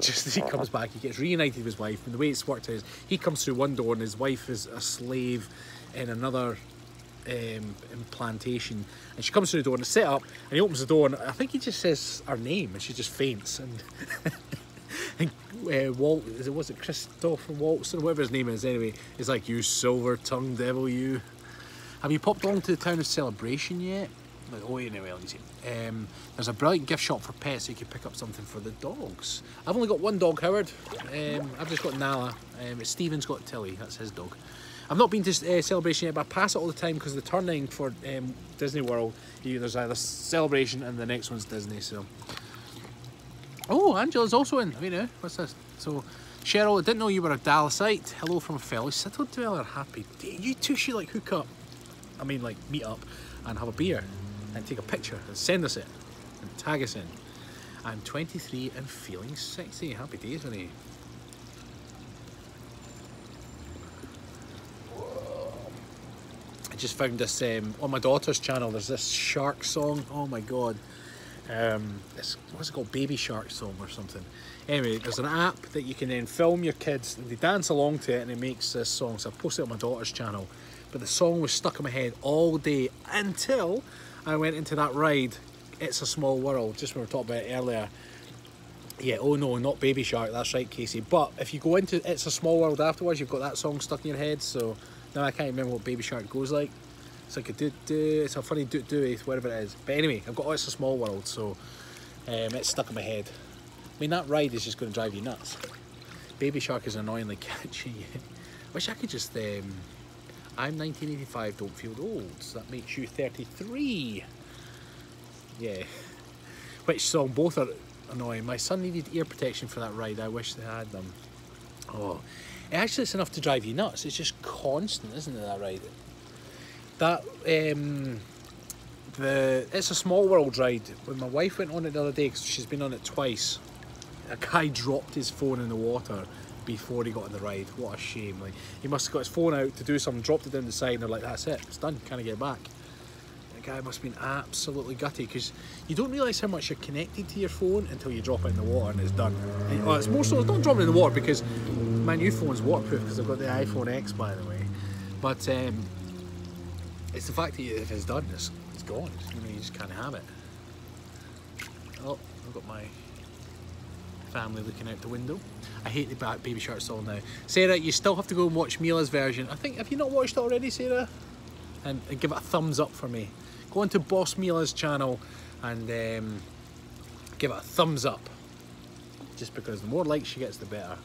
just as he comes back, he gets reunited with his wife. And the way it's worked is, he comes through one door and his wife is a slave in another implantation, and she comes through the door and it's set up, and he opens the door and I think he just says her name and she just faints, and and Walt, was it Christopher Waltz or whatever his name is anyway, is like, you silver-tongued devil, you. Have you popped along to the town of Celebration yet? Like, oh, anyway, let me see. There's a brilliant gift shop for pets, so you can pick up something for the dogs. I've only got one dog, Howard. I've just got Nala. Stephen's got Tilly, that's his dog. I've not been to Celebration yet, but I pass it all the time because the turning for Disney World, there's either Celebration and the next one's Disney, so. Oh, Angela's also in. You know, what's this? So, Cheryl, I didn't know you were a Dallasite. Hello from a fellow Citadel Dweller. Happy day. You two should like hook up. I mean, like meet up and have a beer and take a picture and send us it and tag us in. I'm 23 and feeling sexy. Happy days, Vinny. I just found this on my daughter's channel. There's this shark song. Oh my god. What's it called? Baby Shark Song or something. Anyway, there's an app that you can then film your kids and they dance along to it and it makes this song. So I posted it on my daughter's channel. But the song was stuck in my head all day until I went into that ride, It's a Small World, just when we were talking about it earlier. Yeah, oh no, not Baby Shark, that's right, Casey. But if you go into It's a Small World afterwards, you've got that song stuck in your head. So now I can't remember what Baby Shark goes like. It's like a doo-doo, it's a funny doo-doo, whatever it is. But anyway, I've got Oh, It's a Small World, so it's stuck in my head. I mean, that ride is just going to drive you nuts. Baby Shark is annoyingly catchy. Wish I could just... I'm 1985, don't feel old, so that makes you 33. Yeah. Which song? Both are annoying. My son needed ear protection for that ride. I wish they had them. Oh. Actually, it's enough to drive you nuts. It's just constant, isn't it, that ride? That, the It's a Small World ride, when my wife went on it the other day, because she's been on it twice, a guy dropped his phone in the water, before he got on the ride. What a shame. Like, he must have got his phone out to do something, dropped it down the side, and they're like, that's it, it's done, can't get it back. The guy must have been absolutely gutty, because you don't realise how much you're connected to your phone until you drop it in the water and it's done. And, well, it's more so, don't drop it in the water, because my new phone's waterproof because I've got the iPhone X, by the way. But it's the fact that if it's done, it's gone. You know, you just can't have it. Oh, I've got my family looking out the window. I hate the Baby Shark song now. Sarah, you still have to go and watch Mila's version. I think, have you not watched it already, Sarah? And give it a thumbs up for me. Go onto Boss Mila's channel and give it a thumbs up. Just because the more likes she gets, the better.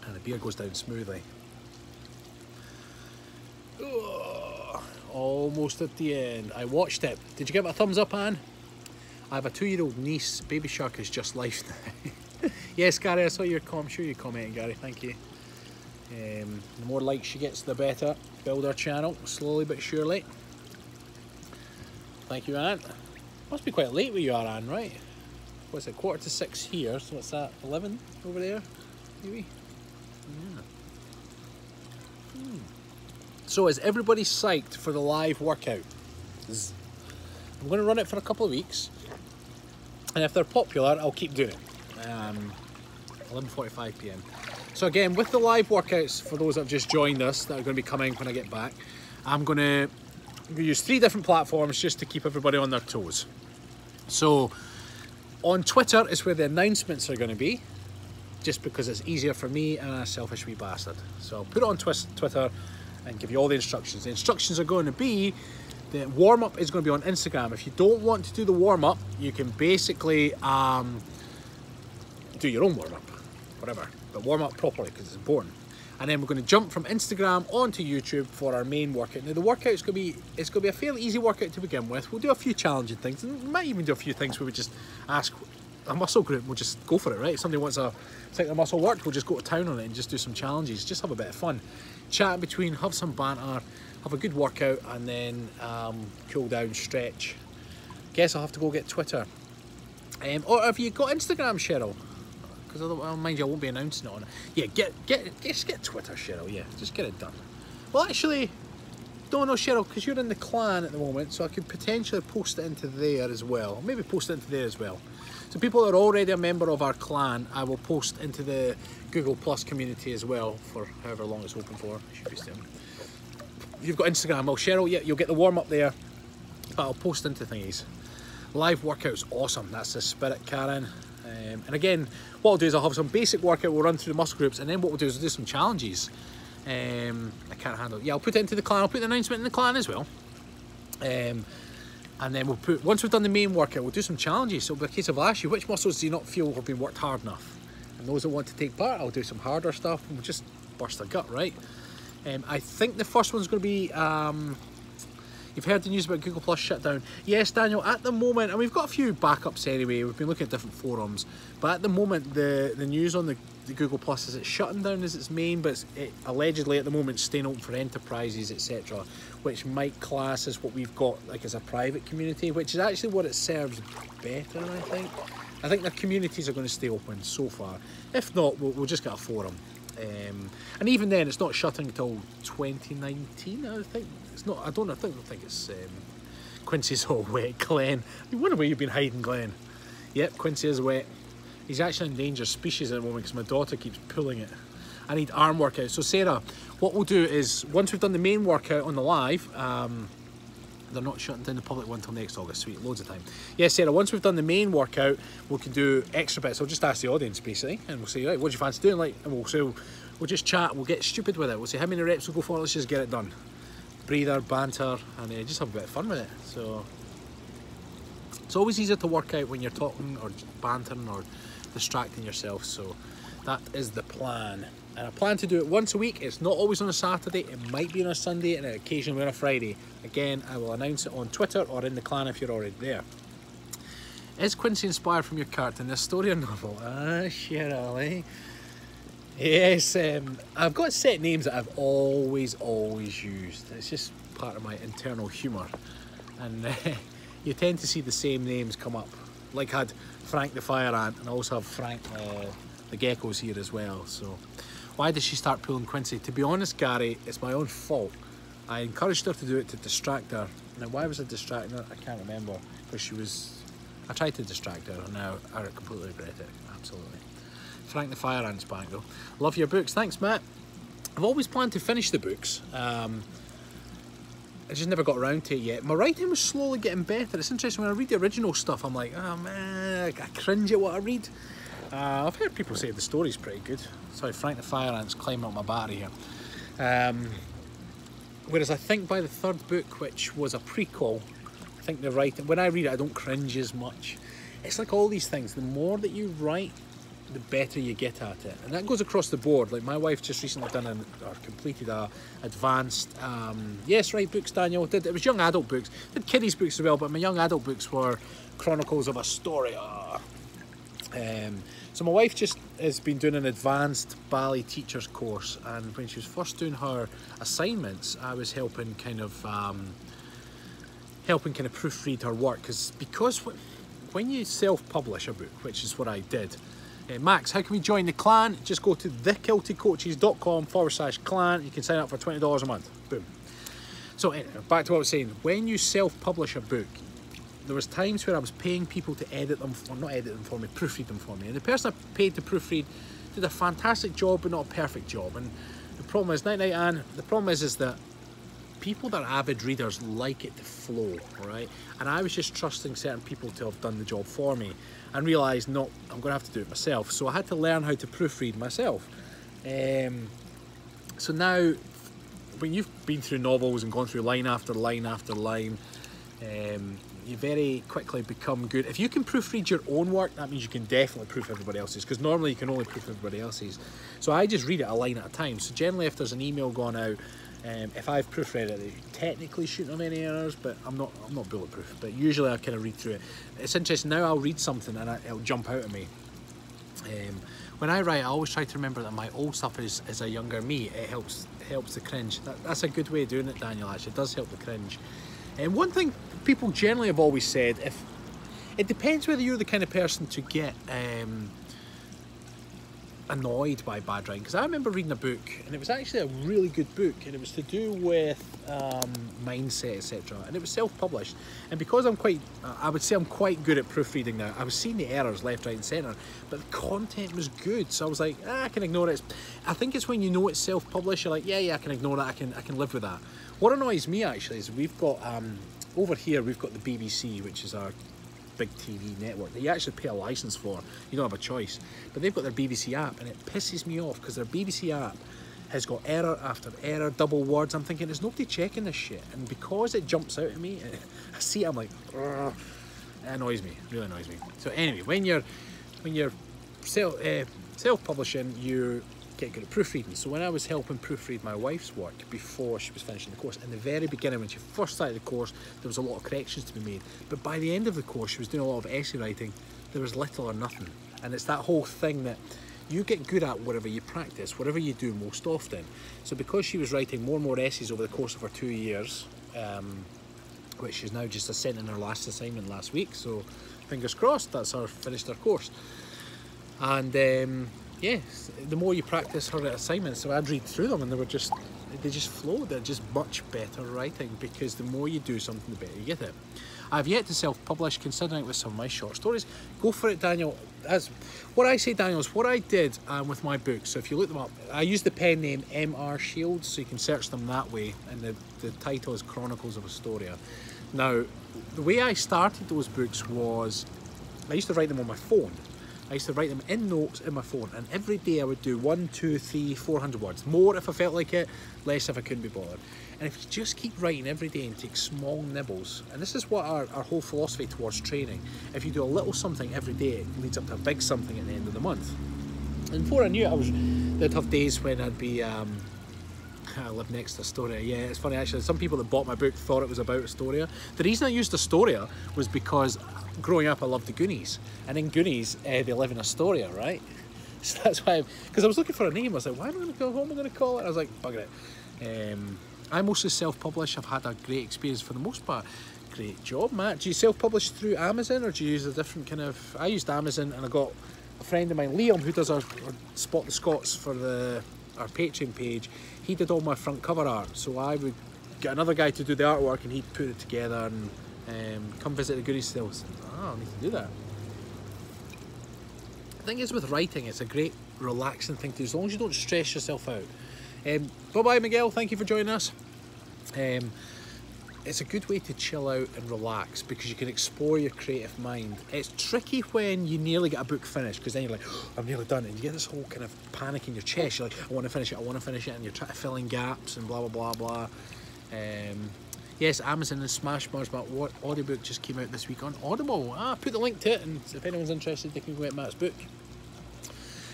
And the beer goes down smoothly. Oh, almost at the end. I watched it. Did you give it a thumbs up, Anne? I have a 2-year-old niece. Baby Shark is just life now. Yes, Gary, I saw your comment. I'm sure you commented, Gary. Thank you. The more likes she gets, the better. Build our channel slowly but surely. Thank you, Anne. Must be quite late where you are, Anne, right? What's it, 5:45 here? So what's that, 11 over there, maybe? Yeah. So is everybody psyched for the live workout? I'm going to run it for a couple of weeks. And if they're popular, I'll keep doing it. 11:45 PM. So again, with the live workouts, for those that have just joined us, that are going to be coming when I get back, I'm going to use 3 different platforms just to keep everybody on their toes. So on Twitter is where the announcements are going to be, just because it's easier for me and a selfish wee bastard. So I'll put it on Twitter and give you all the instructions. The instructions are going to be, the warm-up is going to be on Instagram. If you don't want to do the warm-up, you can basically do your own warm-up, whatever, but warm up properly because it's important. And then we're going to jump from Instagram onto YouTube for our main workout. Now the workout's going to be a fairly easy workout to begin with. We'll do a few challenging things, and we might even do a few things where we just ask a muscle group, we'll just go for it, right? If somebody wants to think the muscle work, we'll just go to town on it and just do some challenges, just have a bit of fun, chat in between, have some banter, have a good workout, and then cool down, stretch. Guess I'll have to go get Twitter. Or have you got Instagram, Cheryl? Because well, mind you, I won't be announcing it on it. Yeah, just get Twitter, Cheryl. Yeah, just get it done. Well, actually, don't know, Cheryl, because you're in the clan at the moment, so I could potentially post it into there as well. Maybe post it into there as well. So people that are already a member of our clan, I will post into the Google Plus community as well for however long it's open for. Should be soon. You've got Instagram. Well, Cheryl, yeah, you'll get the warm up there, but I'll post into thingies. Live workout's awesome. That's the spirit, Karen. And again, what I'll do is I'll have some basic workout, we'll run through the muscle groups, and then what we'll do is we'll do some challenges. I can't handle it. Yeah, I'll put it into the clan, I'll put the announcement in the clan as well. And then we'll put, once we've done the main workout, we'll do some challenges. So it'll be a case of, I'll ask you, which muscles do you not feel have been worked hard enough? And those that want to take part, I'll do some harder stuff, and we'll just burst their gut, right? I think the first one's going to be, you've heard the news about Google Plus shutdown. Yes, Daniel, at the moment, and we've got a few backups anyway, we've been looking at different forums, but at the moment the news on the Google Plus is it's shutting down as its main, but it allegedly at the moment staying open for enterprises, etc., which might class as what we've got like as a private community, which is actually what it serves better, I think. I think the communities are going to stay open so far. If not, we'll just get a forum. And even then, it's not shutting until 2019. I think it's not. I don't think it's. Quincy's all wet, Glenn. I wonder where you've been hiding, Glenn. Yep, Quincy is wet. He's actually an endangered species at the moment because my daughter keeps pulling it. I need arm workout. So Sarah, what we'll do is once we've done the main workout on the live, they're not shutting down the public one until next August. Sweet, loads of time. Yes, Sarah, once we've done the main workout, we can do extra bits. I'll just ask the audience basically, and we'll say, right, what do you fancy doing? Like, and we'll just chat, we'll get stupid with it. We'll say how many reps we'll go for, let's just get it done. Breather, banter, and just have a bit of fun with it. So it's always easier to work out when you're talking or bantering or distracting yourself. So that is the plan. And I plan to do it once a week. It's not always on a Saturday, it might be on a Sunday, and occasionally on a Friday. Again, I will announce it on Twitter or in the clan if you're already there. Is Quincy inspired from your character in this story or novel? Ah, Cheryl, eh? Yes, I've got set names that I've always used. It's just part of my internal humour. And you tend to see the same names come up Like I had Frank the Fire Ant, and I also have Frank the Gecko's here as well. So why did she start pulling Quincy? To be honest, Gary, it's my own fault. I encouraged her to do it to distract her. Now, why was I distracting her? I can't remember, because I tried to distract her, and now I completely regret it. Absolutely. Frank the Fire Ant's back though. Love your books. Thanks, Matt. I've always planned to finish the books. I just never got around to it yet. My writing was slowly getting better. It's interesting, when I read the original stuff, I'm like, oh man, I cringe at what I read. I've heard people say the story's pretty good. Sorry, Frank the Fire Ant's climbing up my battery here. Whereas I think by the third book, which was a prequel, I think the writing, when I read it, I don't cringe as much. It's like all these things, the more that you write, the better you get at it. And that goes across the board. Like my wife just recently completed a advanced, yes, right, books, Daniel. It was young adult books. Did kiddies books as well, but my young adult books were Chronicles of Astoria. So my wife just has been doing an advanced ballet teacher's course, and when she was first doing her assignments, I was helping kind of proofread her work, because when you self-publish a book, which is what I did. Max, how can we join the clan? Just go to thekiltedcoaches.com/clan. You can sign up for $20 a month. Boom. So anyway, back to what I was saying. When you self-publish a book, there was times where I was paying people to edit them, or not edit them for me, proofread them for me. And the person I paid to proofread did a fantastic job, but not a perfect job. And the problem is, night, Anne, the problem is that people that are avid readers like it to flow, right? And I was just trusting certain people to have done the job for me, and realised, no, I'm going to have to do it myself. So I had to learn how to proofread myself. So now, when you've been through novels and gone through line after line after line, you very quickly become good. If you can proofread your own work, that means you can definitely proof everybody else's, because normally you can only proof everybody else's. So I just read it a line at a time. So generally, if there's an email going out, if I've proofread it, they technically shouldn't have any errors, but I'm not bulletproof. But usually I kind of read through it. It's interesting, now I'll read something and it'll jump out at me. When I write, I always try to remember that my old stuff is a younger me. It helps the cringe. That's a good way of doing it, Daniel, actually. It does help the cringe. And one thing people generally have always said, it depends whether you're the kind of person to get annoyed by bad writing. Because I remember reading a book, and it was actually a really good book, and it was to do with mindset, etc. And it was self-published. And because I would say I'm quite good at proofreading now, I was seeing the errors left, right and centre, but the content was good. So I was like, I can ignore it. I think it's when you know it's self-published, you're like, yeah, I can ignore that, I can live with that. What annoys me actually is we've got, over here we've got the BBC, which is our big TV network that you actually pay a license for. You don't have a choice. But they've got their BBC app, and it pisses me off because their BBC app has got error after error, double words. I'm thinking, there's nobody checking this shit. And because it jumps out at me, I see it, I'm like, ugh. It annoys me, really annoys me. So anyway, when you're self-publishing, you get good at proofreading. So when I was helping proofread my wife's work before she was finishing the course, in the very beginning when she first started the course, there was a lot of corrections to be made, but by the end of the course she was doing a lot of essay writing. There was little or nothing. And it's that whole thing that you get good at whatever you practice, whatever you do most often. So because she was writing more and more essays over the course of her 2 years, which she's now just sent in her last assignment last week, so fingers crossed, that's her finished her course. And yes, the more you practice her assignments, so I'd read through them and they just flowed. They're just much better writing, because the more you do something, the better you get it. I've yet to self-publish, considering it with some of my short stories. Go for it, Daniel. As what I say, Daniel, is what I did with my books. So if you look them up, I use the pen name M.R. Shields, so you can search them that way, and the title is Chronicles of Astoria. Now, the way I started those books was, I used to write them on my phone. I used to write them in notes in my phone, and every day I would do 100, 200, 300, 400 words. More if I felt like it, less if I couldn't be bothered. And if you just keep writing every day and take small nibbles, and this is what our whole philosophy towards training, if you do a little something every day, it leads up to a big something at the end of the month. And before I knew it, there'd have days when I'd be, I live next to Astoria. Yeah, it's funny actually, some people that bought my book thought it was about Astoria. The reason I used Astoria was because growing up I loved the Goonies, and in Goonies they live in Astoria, right? So that's why, because I was looking for a name, I was like, what am I going to call it? I was like, bugger it. I mostly self-publish. I've had a great experience for the most part. Great job, Matt. Do you self-publish through Amazon, or do you use a different kind of... I used Amazon, and I got a friend of mine, Liam, who does our Spot the Scots for our Patreon page. He did all my front cover art, so I would get another guy to do the artwork, and he'd put it together and come visit the goodies sales. Oh, I need to do that. The thing is, with writing, it's a great relaxing thing to do, as long as you don't stress yourself out. Bye-bye, Miguel. Thank you for joining us. It's a good way to chill out and relax because you can explore your creative mind. It's tricky when you nearly get a book finished, because then you're like, oh, I'm nearly done, and you get this whole kind of panic in your chest. You're like, I want to finish it, I want to finish it, and you're trying to fill in gaps and blah, blah, blah, blah. Yes, Amazon and Smashbars, but what audiobook just came out this week on Audible. I put the link to it, and if anyone's interested, they can go get Matt's book.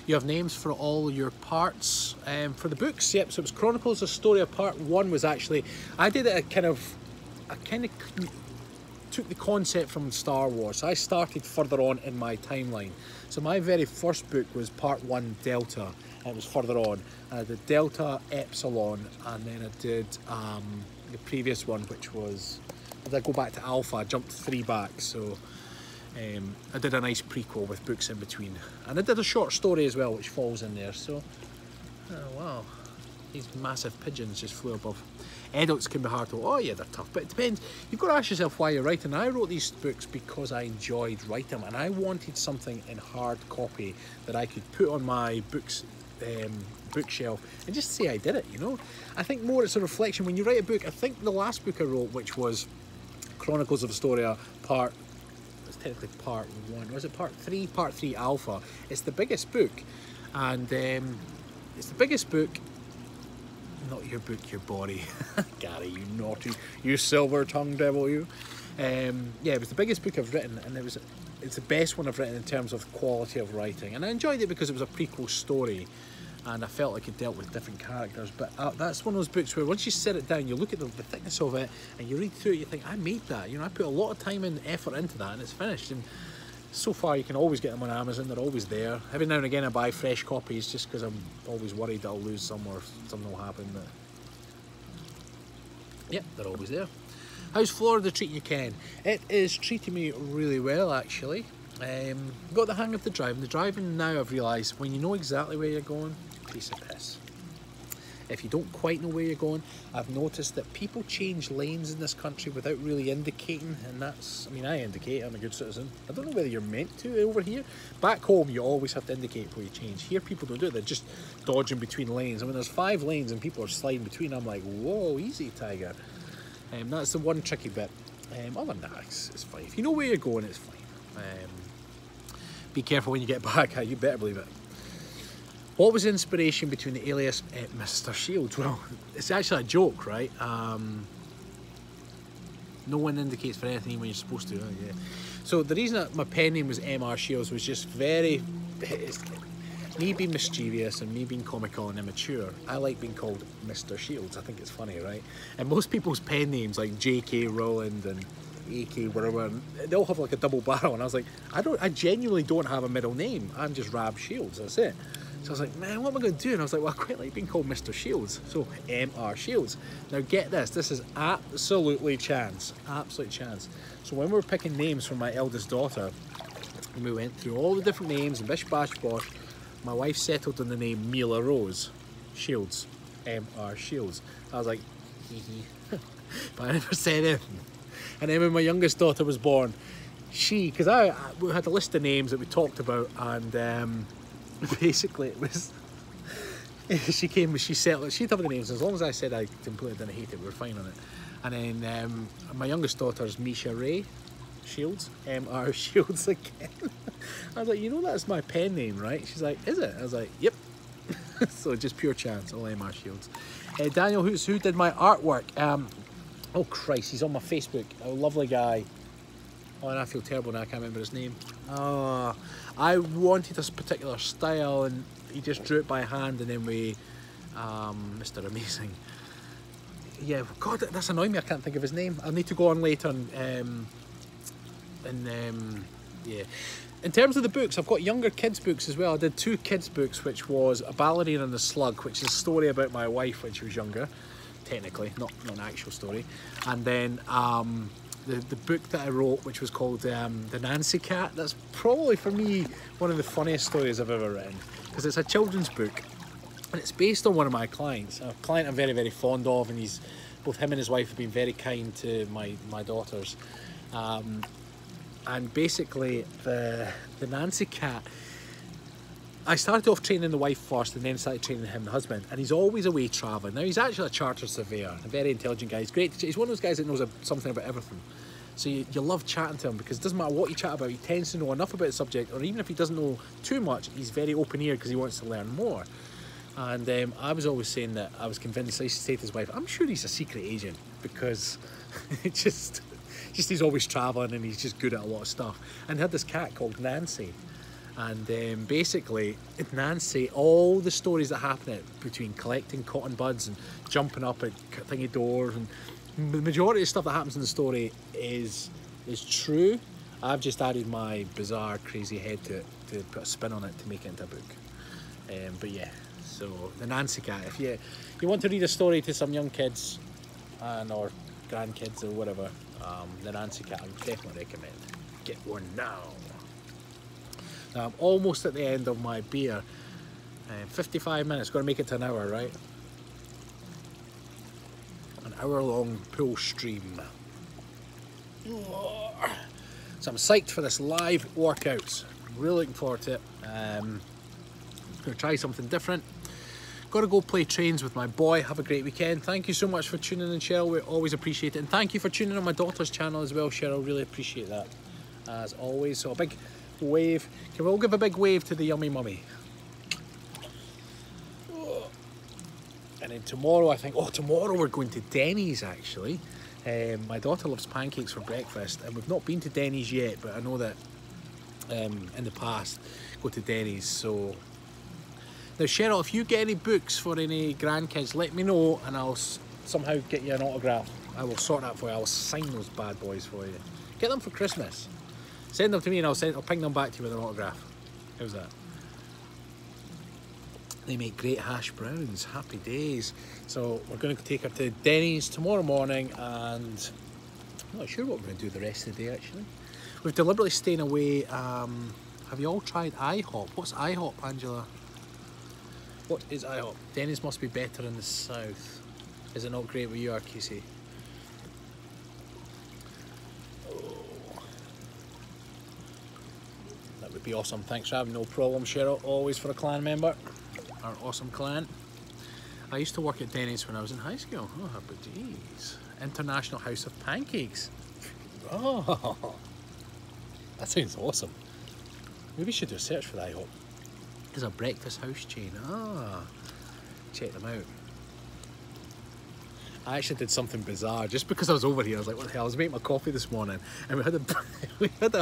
You have names for all your parts for the books. Yep, so it was Chronicles of Storia. Part 1 was actually, I did it I kind of took the concept from Star Wars. So I started further on in my timeline. So my very first book was Part 1 Delta, and it was further on. I did Delta, Epsilon, and then I did the previous one, which was, as I go back to Alpha, I jumped 3 back. So I did a nice prequel with books in between, and I did a short story as well, which falls in there. So, oh wow, these massive pigeons just flew above. Adults can be hard to, oh yeah, they're tough, but it depends. You've got to ask yourself why you're writing. I wrote these books because I enjoyed writing them, and I wanted something in hard copy that I could put on my bookshelf and just say I did it, you know. I think more it's a reflection when you write a book. I think the last book I wrote, which was Chronicles of Astoria, technically part 1, was it part 3? Part 3 Alpha. It's the biggest book, and it's the biggest book, not your book, your body. Gary, you naughty, you silver-tongued devil, you. Yeah, it was the biggest book I've written, and it's the best one I've written in terms of quality of writing, and I enjoyed it because it was a prequel story, and I felt like it dealt with different characters. But that's one of those books where once you sit it down, you look at the thickness of it, and you read through it, you think, I made that, you know, I put a lot of time and effort into that, and it's finished. And so far you can always get them on Amazon, they're always there. Every now and again I buy fresh copies just because I'm always worried that I'll lose some or something will happen. But yep, they're always there. How's Florida treating you, Ken? It is treating me really well, actually. Got the hang of the driving. The driving now, I've realised, when you know exactly where you're going, piece of piss. If you don't quite know where you're going, I've noticed that people change lanes in this country without really indicating, and that's, I mean, I indicate, I'm a good citizen. I don't know whether you're meant to over here. Back home, you always have to indicate before you change. Here, people don't do it, they're just dodging between lanes. I mean, there's 5 lanes and people are sliding between. I'm like, whoa, easy, tiger. That's the one tricky bit. Other than that, it's fine. If you know where you're going, it's fine. Be careful when you get back, you better believe it. What was the inspiration between the alias Mr. Shields? Well, it's actually a joke, right? No one indicates for anything when you're supposed to. Yeah. So the reason that my pen name was MR Shields was just me being mischievous and me being comical and immature. I like being called Mr. Shields. I think it's funny, right? And most people's pen names, like J.K. Rowland and AK, whatever, they all have like a double barrel, and I was like, I genuinely don't have a middle name. I'm just Rab Shields, that's it. So I was like, man, what am I going to do? And I was like, well, I quite like being called Mr. Shields. So MR Shields. Now get this is absolutely chance. Absolute chance. So when we were picking names for my eldest daughter, and we went through all the different names, and bish bash bosh, my wife settled on the name Mila Rose Shields. MR Shields. I was like, hee hee. But I never said anything. And then when my youngest daughter was born, because we had a list of names that we talked about, and basically it was, she settled, she'd have the names, as long as I said I completely didn't hate it, we were fine on it. And then my youngest daughter's Misha Ray Shields, MR Shields again. I was like, you know that's my pen name, right? She's like, is it? I was like, yep. So just pure chance, all MR Shields. Daniel, who did my artwork? Oh Christ, he's on my Facebook, a lovely guy. Oh, and I feel terrible now, I can't remember his name. Oh, I wanted this particular style, and he just drew it by hand, and then we, Mr. Amazing. Yeah, God, that's annoying me, I can't think of his name. I'll need to go on later and yeah. In terms of the books, I've got younger kids books as well. I did 2 kids books, which was A Ballerina and the Slug, which is a story about my wife when she was younger, technically, not an actual story. And then the book that I wrote, which was called The Nancy Cat. That's probably, for me, one of the funniest stories I've ever written, because it's a children's book, and it's based on one of my clients, a client I'm very, very fond of, and both him and his wife have been very kind to my daughters. And basically, the Nancy Cat, I started off training the wife first and then started training him, the husband, and he's always away travelling. Now, he's actually a charter surveyor, a very intelligent guy. He's great. He's one of those guys that knows something about everything. So you love chatting to him, because it doesn't matter what you chat about, he tends to know enough about the subject, or even if he doesn't know too much, he's very open-eared because he wants to learn more. And I was always saying that I was convinced, I used to say to his wife, I'm sure he's a secret agent, because it's just he's always travelling and he's just good at a lot of stuff. And he had this cat called Nancy. And basically, Nancy, all the stories that happen between collecting cotton buds and jumping up at thingy doors, and the majority of stuff that happens in the story is true. I've just added my bizarre, crazy head to it, to put a spin on it to make it into a book. But yeah, so the Nancy Cat. If you want to read a story to some young kids or grandkids or whatever, the Nancy Cat, I would definitely recommend. Get one now. Now, I'm almost at the end of my beer. 55 minutes, got to make it to an hour, right? An hour-long pool stream. So I'm psyched for this live workout. I'm really looking forward to it. I'm going to try something different. Got to go play trains with my boy. Have a great weekend. Thank you so much for tuning in, Cheryl. We always appreciate it. And thank you for tuning in on my daughter's channel as well, Cheryl. Really appreciate that, as always. So a big wave. Can we all give a big wave to the yummy mummy? And then tomorrow, I think, tomorrow we're going to Denny's, actually. My daughter loves pancakes for breakfast, and we've not been to Denny's yet, but I know that in the past, go to Denny's. So now, Cheryl, if you get any books for any grandkids, let me know, and I'll somehow get you an autograph. I will sort that for you. I'll sign those bad boys for you. Get them for Christmas. Send them to me and I'll ping them back to you with an autograph. How's that? They make great hash browns. Happy days. So we're going to take her to Denny's tomorrow morning, and I'm not sure what we're going to do the rest of the day, actually. We've deliberately staying away. Have you all tried IHOP? What's IHOP, Angela? What is IHOP? Denny's must be better in the south. Is it not great where you are, Casey? Would be awesome. Thanks for having no problem, Cheryl. Always for a clan member. Our awesome clan. I used to work at Denny's when I was in high school. Oh, but geez. International House of Pancakes. Oh, that sounds awesome. Maybe we should do a search for that, I hope. It's a breakfast house chain. Check them out. I actually did something bizarre just because I was over here. I was like, what the hell? I was making my coffee this morning, and we had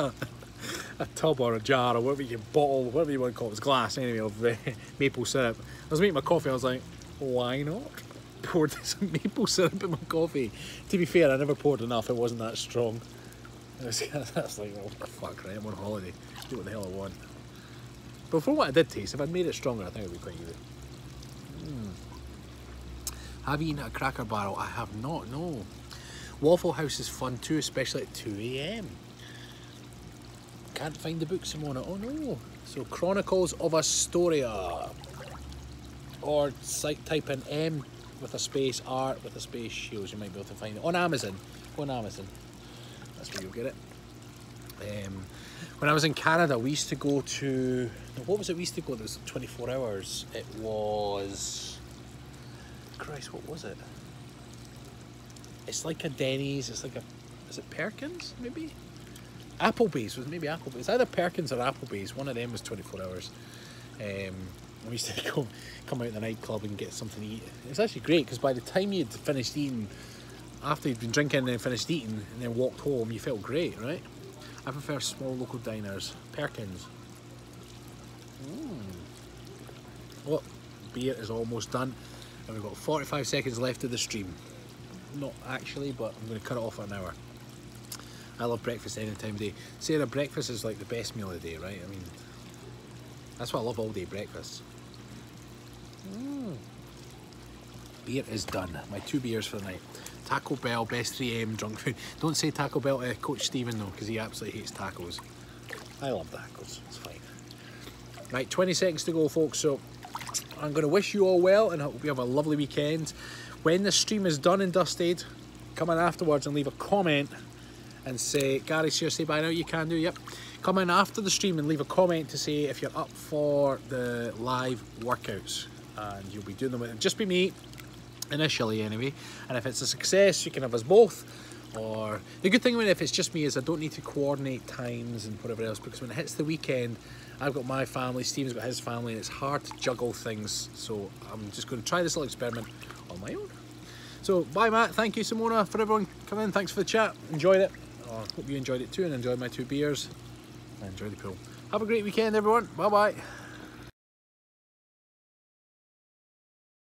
a tub or a jar or whatever you bottle, whatever you want to call it, it's glass anyway, of maple syrup. I was making my coffee, I was like, why not? Poured some maple syrup in my coffee. To be fair, I never poured enough, it wasn't that strong. That's like, oh fuck, right, I'm on holiday, do what the hell I want. But for what I did taste, if I'd made it stronger, I think it would be quite good. Have you eaten at a Cracker Barrel? I have not, no. Waffle House is fun too, especially at 2 AM. Can't find the book, Simona. Oh no. So Chronicles of Astoria. Or type in M with a space, Art with a space, Shields. You might be able to find it. On Amazon. Go on Amazon. That's where you'll get it. When I was in Canada, we used to go to... What was it we used to go? There was 24 hours. It was... Christ, what was it? It's like a Denny's. It's like a... Is it Perkins, maybe? Applebee's, was maybe Applebee's. Either Perkins or Applebee's. One of them was 24 hours. We used to come out in the nightclub and get something to eat. It was actually great because by the time you'd finished eating, after you'd been drinking and then finished eating and then walked home, you felt great, right? I prefer small local diners. Perkins. Well, beer is almost done, and we've got 45 seconds left of the stream. Not actually, but I'm going to cut it off at an hour. I love breakfast any time of day. Sarah, breakfast is like the best meal of the day, right? I mean, that's what I love all day, breakfast. beer is done. My 2 beers for the night. Taco Bell, best 3am drunk food. Don't say Taco Bell to Coach Stephen though, because he absolutely hates tacos. I love tacos, it's fine. Right, 20 seconds to go, folks, so I'm going to wish you all well and hope you have a lovely weekend. When the stream is done and dusted, come in afterwards and leave a comment and say, Gary's here, say bye now. You can do, yep. Come in after the stream and leave a comment to say if you're up for the live workouts, and you'll be doing them with it. Just be me initially anyway, and if it's a success you can have us both. Or the good thing when if it's just me is I don't need to coordinate times and whatever else, because when it hits the weekend I've got my family, Steve's got his family, and it's hard to juggle things, so I'm just going to try this little experiment on my own. So bye Matt, thank you Simona for everyone coming in, thanks for the chat, enjoyed it. Hope you enjoyed it too and enjoyed my 2 beers and enjoy the pool. Have a great weekend everyone, bye bye.